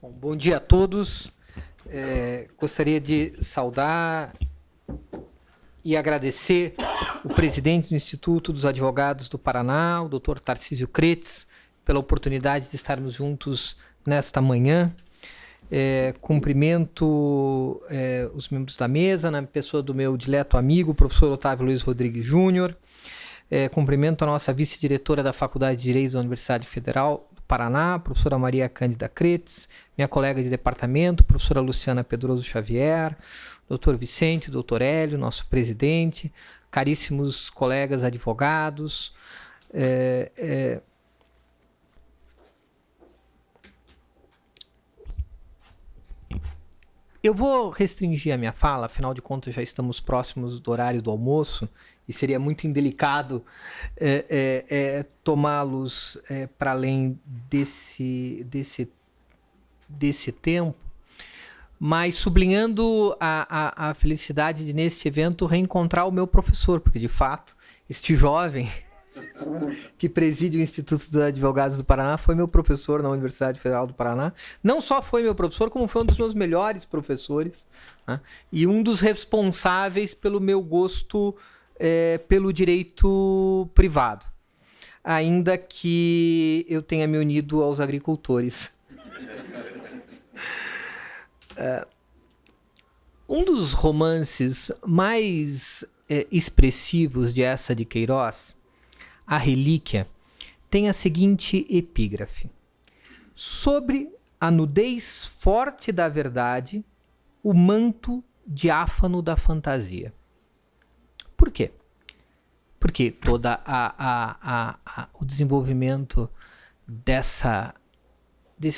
Bom dia a todos. Gostaria de saudar e agradecer o presidente do Instituto dos Advogados do Paraná, o Dr. Tarcísio Kretz, pela oportunidade de estarmos juntos nesta manhã. Cumprimento os membros da mesa, na pessoa do meu dileto amigo, o professor Otávio Luiz Rodrigues Júnior. Cumprimento a nossa vice-diretora da Faculdade de Direito da Universidade Federal do Paraná, professora Maria Cândida Kretz, minha colega de departamento, professora Luciana Pedroso Xavier, doutor Vicente, doutor Hélio, nosso presidente, caríssimos colegas advogados. Eu vou restringir a minha fala, afinal de contas já estamos próximos do horário do almoço e seria muito indelicado tomá-los para além desse tempo, mas sublinhando a felicidade de, neste evento, reencontrar o meu professor, porque, de fato, este jovem que preside o Instituto dos Advogados do Paraná, foi meu professor na Universidade Federal do Paraná. Não só foi meu professor, como foi um dos meus melhores professores, né? E um dos responsáveis pelo meu gosto pelo direito privado, ainda que eu tenha me unido aos agricultores. Um dos romances mais expressivos de Eça de Queiroz, A Relíquia, tem a seguinte epígrafe: sobre a nudez forte da verdade, o manto diáfano da fantasia. Por quê? Porque todo o desenvolvimento desse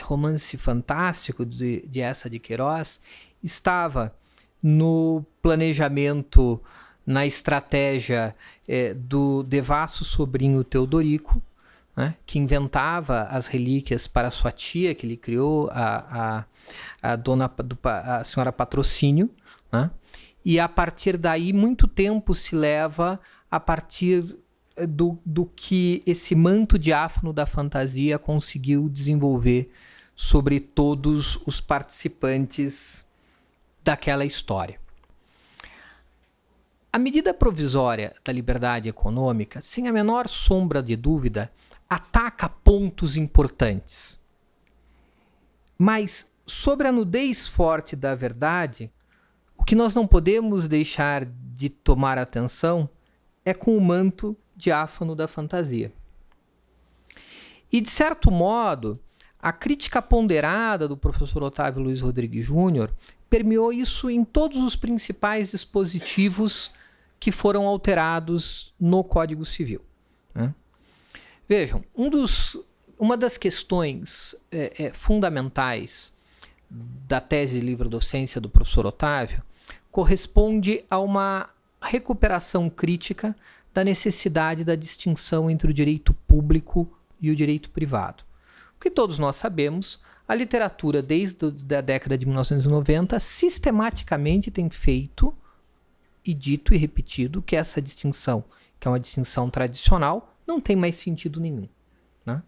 romance fantástico de Eça de Queiroz estava no planejamento, na estratégia do devasso sobrinho Teodorico, né, que inventava as relíquias para sua tia, que ele criou, a senhora Patrocínio, né? E a partir daí muito tempo se leva a partir do que esse manto diáfano da fantasia conseguiu desenvolver sobre todos os participantes daquela história. A medida provisória da liberdade econômica, sem a menor sombra de dúvida, ataca pontos importantes. Mas sobre a nudez forte da verdade, o que nós não podemos deixar de tomar atenção é com o manto diáfano da fantasia. E, de certo modo, a crítica ponderada do professor Otávio Luiz Rodrigues Júnior permeou isso em todos os principais dispositivos que foram alterados no Código Civil, né? Vejam, uma das questões fundamentais da tese de livre-docência do professor Otávio corresponde a uma recuperação crítica da necessidade da distinção entre o direito público e o direito privado. Porque todos nós sabemos, a literatura desde a década de 1990 sistematicamente tem feito e dito e repetido que essa distinção, que é uma distinção tradicional, não tem mais sentido nenhum, né?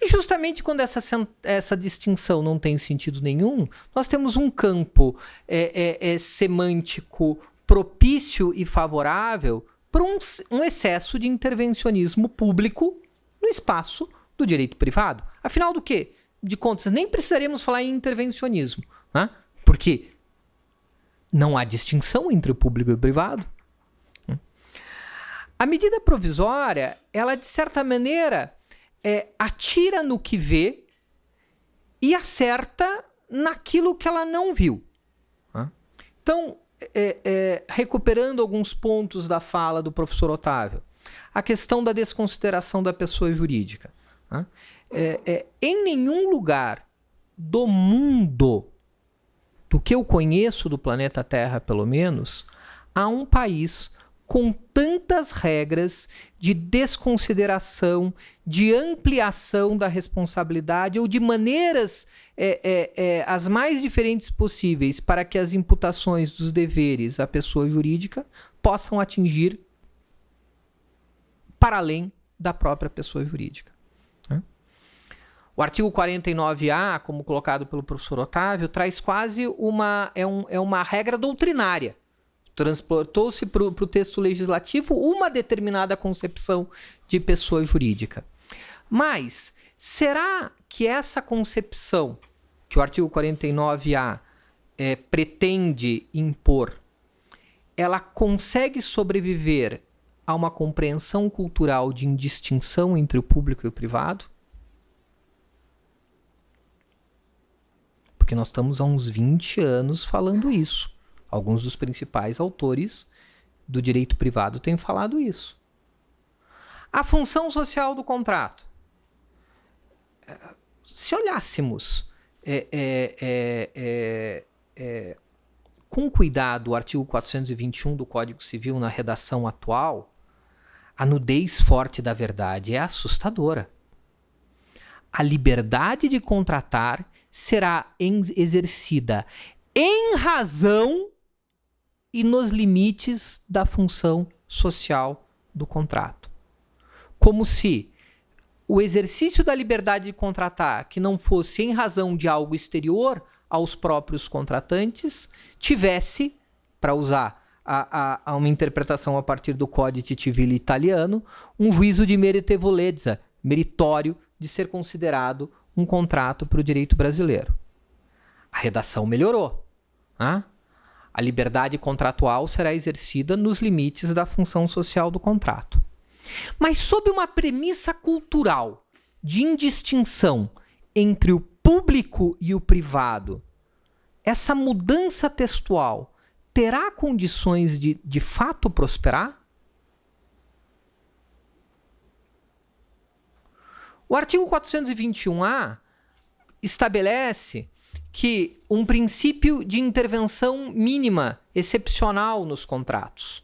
E justamente quando essa distinção não tem sentido nenhum, nós temos um campo semântico propício e favorável para um excesso de intervencionismo público no espaço do direito privado. Afinal do quê? De contas, nem precisaríamos falar em intervencionismo, né? Porque não há distinção entre o público e o privado. A medida provisória, ela de certa maneira atira no que vê e acerta naquilo que ela não viu. Então, recuperando alguns pontos da fala do professor Otávio, a questão da desconsideração da pessoa jurídica. Em nenhum lugar do mundo, do que eu conheço do planeta Terra pelo menos, há um país com tantas regras de desconsideração, de ampliação da responsabilidade ou de maneiras as mais diferentes possíveis para que as imputações dos deveres à pessoa jurídica possam atingir para além da própria pessoa jurídica. O artigo 49A, como colocado pelo professor Otávio, traz quase uma regra doutrinária. Transportou-se para o texto legislativo uma determinada concepção de pessoa jurídica. Mas será que essa concepção que o artigo 49A pretende impor, ela consegue sobreviver a uma compreensão cultural de indistinção entre o público e o privado? Porque nós estamos há uns 20 anos falando isso. Alguns dos principais autores do direito privado têm falado isso. A função social do contrato. Se olhássemos com cuidado o artigo 421 do Código Civil na redação atual, a nudez forte da verdade é assustadora. A liberdade de contratar será exercida em razão e nos limites da função social do contrato. como se o exercício da liberdade de contratar, que não fosse em razão de algo exterior aos próprios contratantes, tivesse, para usar a uma interpretação a partir do Codice Civile italiano, um juízo de meritevole,zza, meritório de ser considerado um contrato para o direito brasileiro. A redação melhorou. A liberdade contratual será exercida nos limites da função social do contrato. Mas sob uma premissa cultural de indistinção entre o público e o privado, essa mudança textual terá condições de fato prosperar? O artigo 421-A estabelece que um princípio de intervenção mínima, excepcional nos contratos.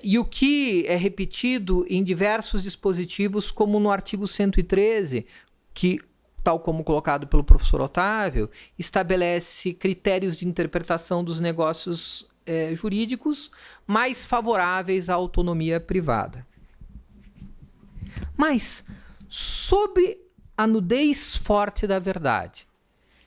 E o que é repetido em diversos dispositivos, como no artigo 113, que, tal como colocado pelo professor Otávio, estabelece critérios de interpretação dos negócios jurídicos mais favoráveis à autonomia privada. Mas, sob a nudez forte da verdade,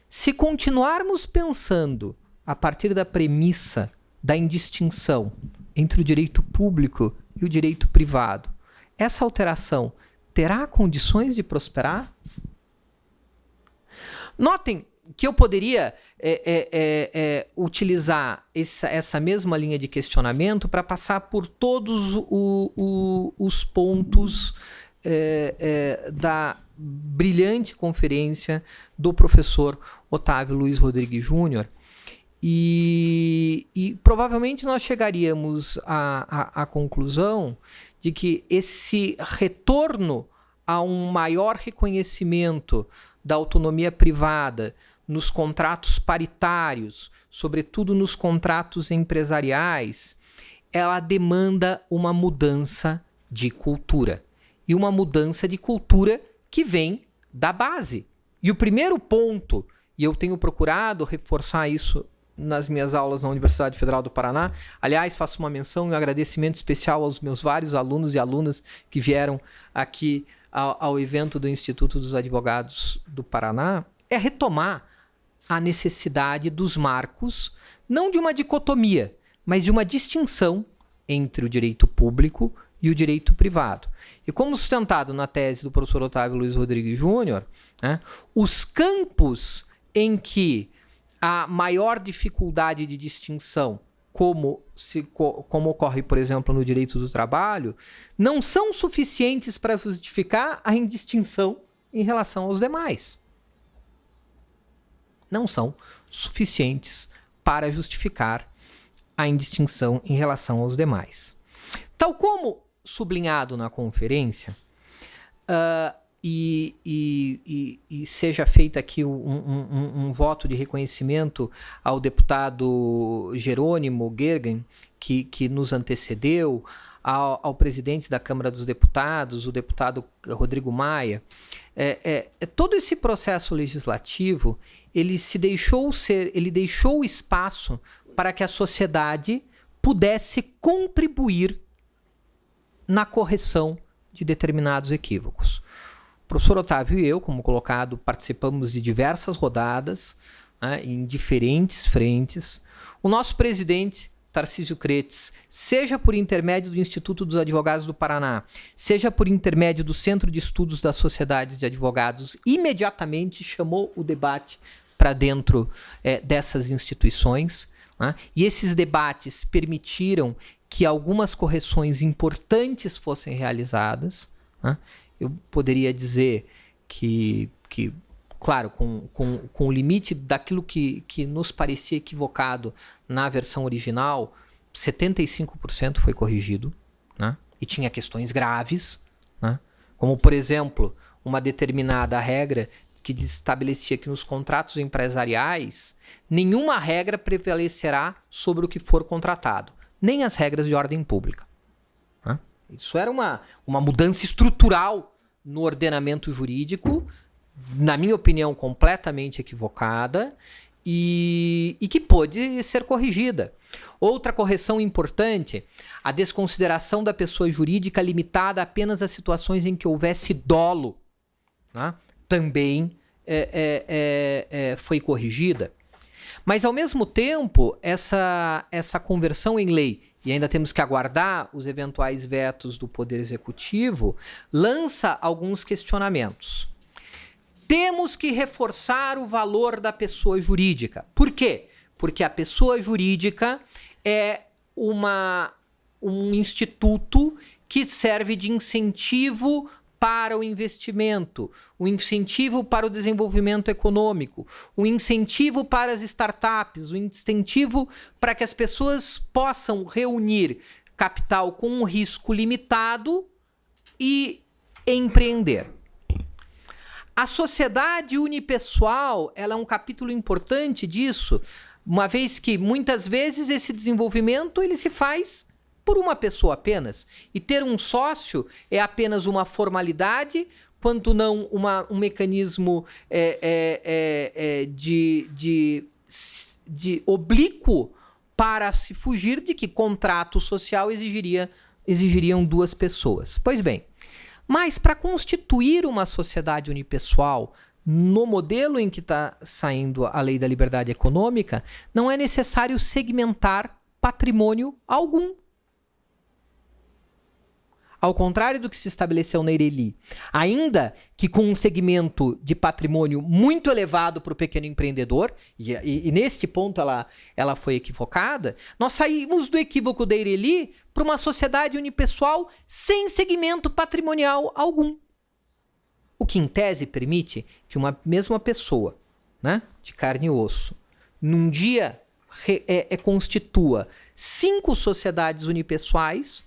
se continuarmos pensando a partir da premissa da indistinção entre o direito público e o direito privado, essa alteração terá condições de prosperar? Notem que eu poderia utilizar essa mesma linha de questionamento para passar por todos os pontos da brilhante conferência do professor Otávio Luiz Rodrigues Júnior, e provavelmente nós chegaríamos à conclusão de que esse retorno a um maior reconhecimento da autonomia privada nos contratos paritários, sobretudo nos contratos empresariais, ela demanda uma mudança de cultura. E uma mudança de cultura que vem da base. E o primeiro ponto, e eu tenho procurado reforçar isso nas minhas aulas na Universidade Federal do Paraná, aliás, faço uma menção e um agradecimento especial aos meus vários alunos e alunas que vieram aqui ao evento do Instituto dos Advogados do Paraná, é retomar a necessidade dos marcos, não de uma dicotomia, mas de uma distinção entre o direito público e o direito privado. E como sustentado na tese do professor Otávio Luiz Rodrigues Júnior, os campos em que a maior dificuldade de distinção, como ocorre, por exemplo, no direito do trabalho, não são suficientes para justificar a indistinção em relação aos demais. Não são suficientes para justificar a indistinção em relação aos demais. Tal como sublinhado na conferência, e seja feito aqui um voto de reconhecimento ao deputado Jerônimo Gergen, que nos antecedeu, ao presidente da Câmara dos Deputados, o deputado Rodrigo Maia, todo esse processo legislativo, ele deixou espaço para que a sociedade pudesse contribuir na correção de determinados equívocos. O professor Otávio e eu, como colocado, participamos de diversas rodadas, em diferentes frentes. O nosso presidente, Tarcísio Cretes, seja por intermédio do Instituto dos Advogados do Paraná, seja por intermédio do Centro de Estudos das Sociedades de Advogados, imediatamente chamou o debate para dentro dessas instituições, e esses debates permitiram que algumas correções importantes fossem realizadas. Eu poderia dizer que claro, com o limite daquilo que nos parecia equivocado na versão original, 75% foi corrigido, e tinha questões graves, como, por exemplo, uma determinada regra que estabelecia que nos contratos empresariais nenhuma regra prevalecerá sobre o que for contratado, nem as regras de ordem pública. Isso era uma mudança estrutural no ordenamento jurídico, na minha opinião, completamente equivocada, e que pode ser corrigida. Outra correção importante, a desconsideração da pessoa jurídica limitada apenas a situações em que houvesse dolo, né? Também foi corrigida. Mas, ao mesmo tempo, essa conversão em lei, e ainda temos que aguardar os eventuais vetos do Poder Executivo, lança alguns questionamentos. Temos que reforçar o valor da pessoa jurídica. Por quê? Porque a pessoa jurídica é um instituto que serve de incentivo para o investimento, um incentivo para o desenvolvimento econômico, um incentivo para as startups, um incentivo para que as pessoas possam reunir capital com um risco limitado e empreender. A sociedade unipessoal, ela é um capítulo importante disso, uma vez que muitas vezes esse desenvolvimento ele se faz por uma pessoa apenas. E ter um sócio é apenas uma formalidade, quanto não um mecanismo de oblíquo para se fugir de que contrato social exigiriam duas pessoas. Pois bem, mas para constituir uma sociedade unipessoal, no modelo em que está saindo a Lei da Liberdade Econômica, não é necessário segmentar patrimônio algum. Ao contrário do que se estabeleceu na Ireli, ainda que com um segmento de patrimônio muito elevado para o pequeno empreendedor, e neste ponto ela foi equivocada, nós saímos do equívoco da Ireli para uma sociedade unipessoal sem segmento patrimonial algum. O que, em tese, permite que uma mesma pessoa, né, de carne e osso, num dia constitua 5 sociedades unipessoais,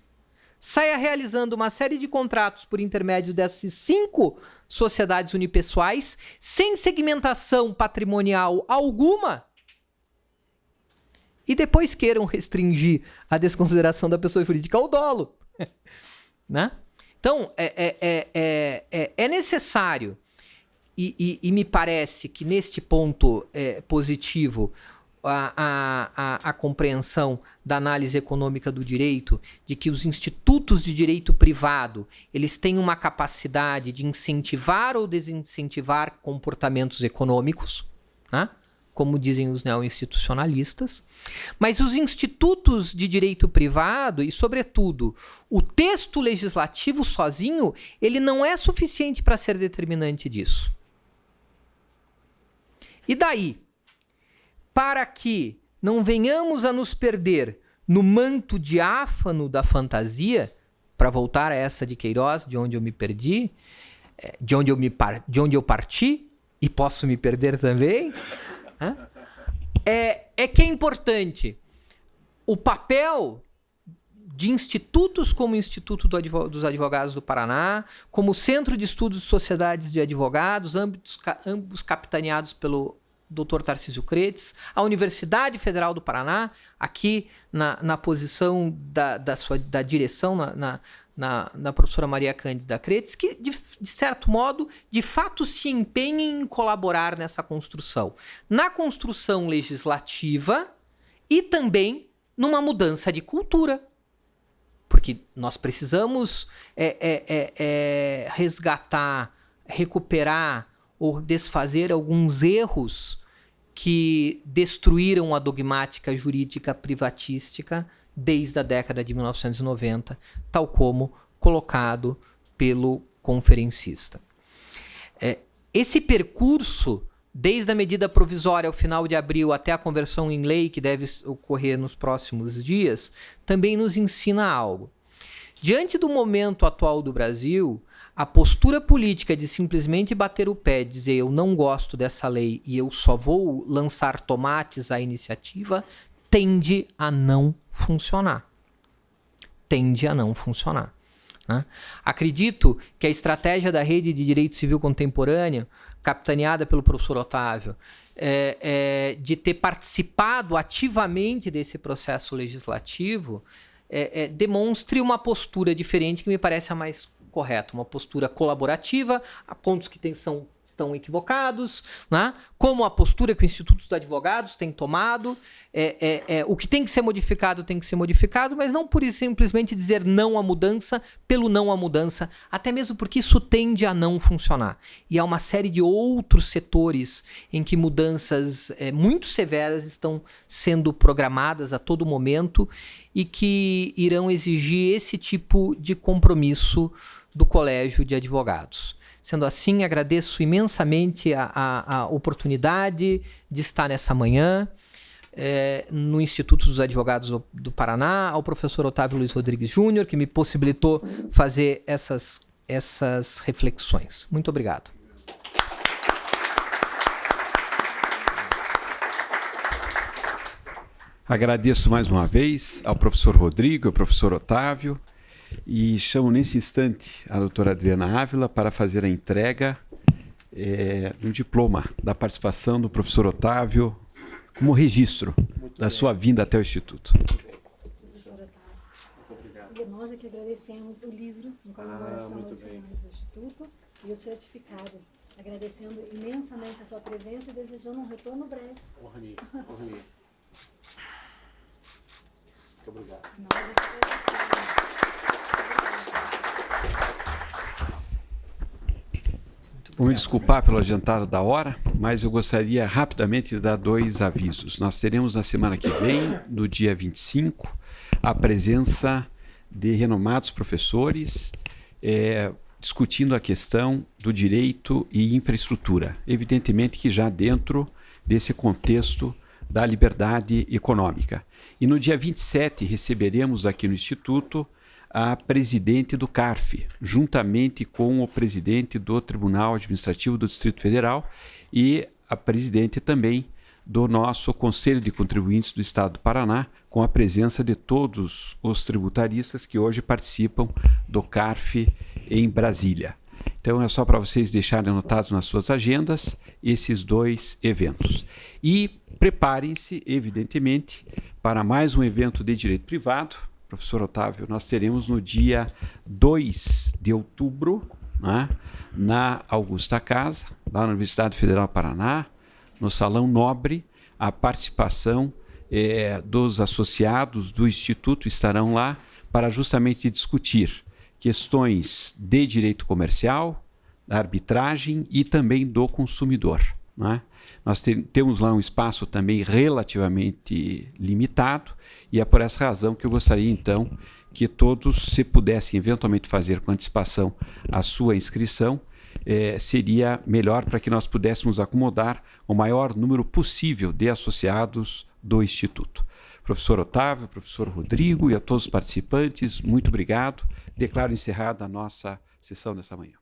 saia realizando uma série de contratos por intermédio dessas 5 sociedades unipessoais, sem segmentação patrimonial alguma, e depois queiram restringir a desconsideração da pessoa jurídica ao dolo. Né? Então, é necessário, e me parece que neste ponto positivo, a compreensão da análise econômica do direito, de que os institutos de direito privado eles têm uma capacidade de incentivar ou desincentivar comportamentos econômicos, né? Como dizem os neo-institucionalistas, mas os institutos de direito privado e, sobretudo, o texto legislativo sozinho, ele não é suficiente para ser determinante disso. E daí, para que não venhamos a nos perder no manto diáfano da fantasia, para voltar a essa de Queiroz, de onde eu me perdi, de onde eu parti, e posso me perder também, é que é importante o papel de institutos como o Instituto dos Advogados do Paraná, como o Centro de Estudos de Sociedades de Advogados, ambos capitaneados pelo Dr. Tarcísio Cretes, a Universidade Federal do Paraná, aqui na posição da direção, na professora Maria Cândida Cretes, que, de certo modo, de fato se empenhem em colaborar nessa construção. Na construção legislativa e também numa mudança de cultura. Porque nós precisamos resgatar, recuperar ou desfazer alguns erros que destruíram a dogmática jurídica privatística desde a década de 1990, tal como colocado pelo conferencista. Esse percurso, desde a medida provisória ao final de abril até a conversão em lei, que deve ocorrer nos próximos dias, também nos ensina algo. Diante do momento atual do Brasil, a postura política de simplesmente bater o pé, dizer eu não gosto dessa lei e eu só vou lançar tomates à iniciativa, tende a não funcionar. Tende a não funcionar. Né? Acredito que a estratégia da Rede de Direito Civil Contemporâneo, capitaneada pelo professor Otávio, de ter participado ativamente desse processo legislativo, demonstre uma postura diferente que me parece a mais correta, uma postura colaborativa, a pontos que estão estão equivocados, né? Como a postura que o Instituto dos Advogados tem tomado. O que tem que ser modificado, mas não por simplesmente dizer não à mudança pelo não à mudança, até mesmo porque isso tende a não funcionar. E há uma série de outros setores em que mudanças muito severas estão sendo programadas a todo momento e que irão exigir esse tipo de compromisso do Colégio de Advogados. Sendo assim, agradeço imensamente a oportunidade de estar nessa manhã no Instituto dos Advogados do Paraná, ao professor Otávio Luiz Rodrigues Júnior, que me possibilitou fazer essas reflexões. Muito obrigado. Agradeço mais uma vez ao professor Rodrigo, ao professor Otávio, e chamo nesse instante a doutora Adriana Ávila para fazer a entrega do diploma da participação do professor Otávio como registro da sua vinda até o Instituto. Professor Otávio, nós aqui agradecemos o livro em comemoração aos 100 anos do Instituto e o certificado. Agradecendo imensamente a sua presença e desejando um retorno breve. Muito obrigado. Nós aqui agradecemos. Vou me desculpar pelo adiantado da hora, mas eu gostaria rapidamente de dar 2 avisos. Nós teremos na semana que vem, no dia 25, a presença de renomados professores discutindo a questão do direito e infraestrutura. Evidentemente que já dentro desse contexto da liberdade econômica. E no dia 27 receberemos aqui no Instituto a presidente do CARF, juntamente com o presidente do Tribunal Administrativo do Distrito Federal e a presidente também do nosso Conselho de Contribuintes do Estado do Paraná, com a presença de todos os tributaristas que hoje participam do CARF em Brasília. Então é só para vocês deixarem anotados nas suas agendas esses 2 eventos. E preparem-se, evidentemente, para mais um evento de direito privado. Professor Otávio, nós teremos no dia 2 de outubro, né, na Augusta Casa, lá na Universidade Federal do Paraná, no Salão Nobre, a participação dos associados do Instituto estarão lá para justamente discutir questões de direito comercial, da arbitragem e também do consumidor, né? Nós temos lá um espaço também relativamente limitado e é por essa razão que eu gostaria então que todos, se pudessem eventualmente fazer com antecipação a sua inscrição, seria melhor para que nós pudéssemos acomodar o maior número possível de associados do Instituto. Professor Otávio, professor Rodrigo e a todos os participantes, muito obrigado. Declaro encerrada a nossa sessão dessa manhã.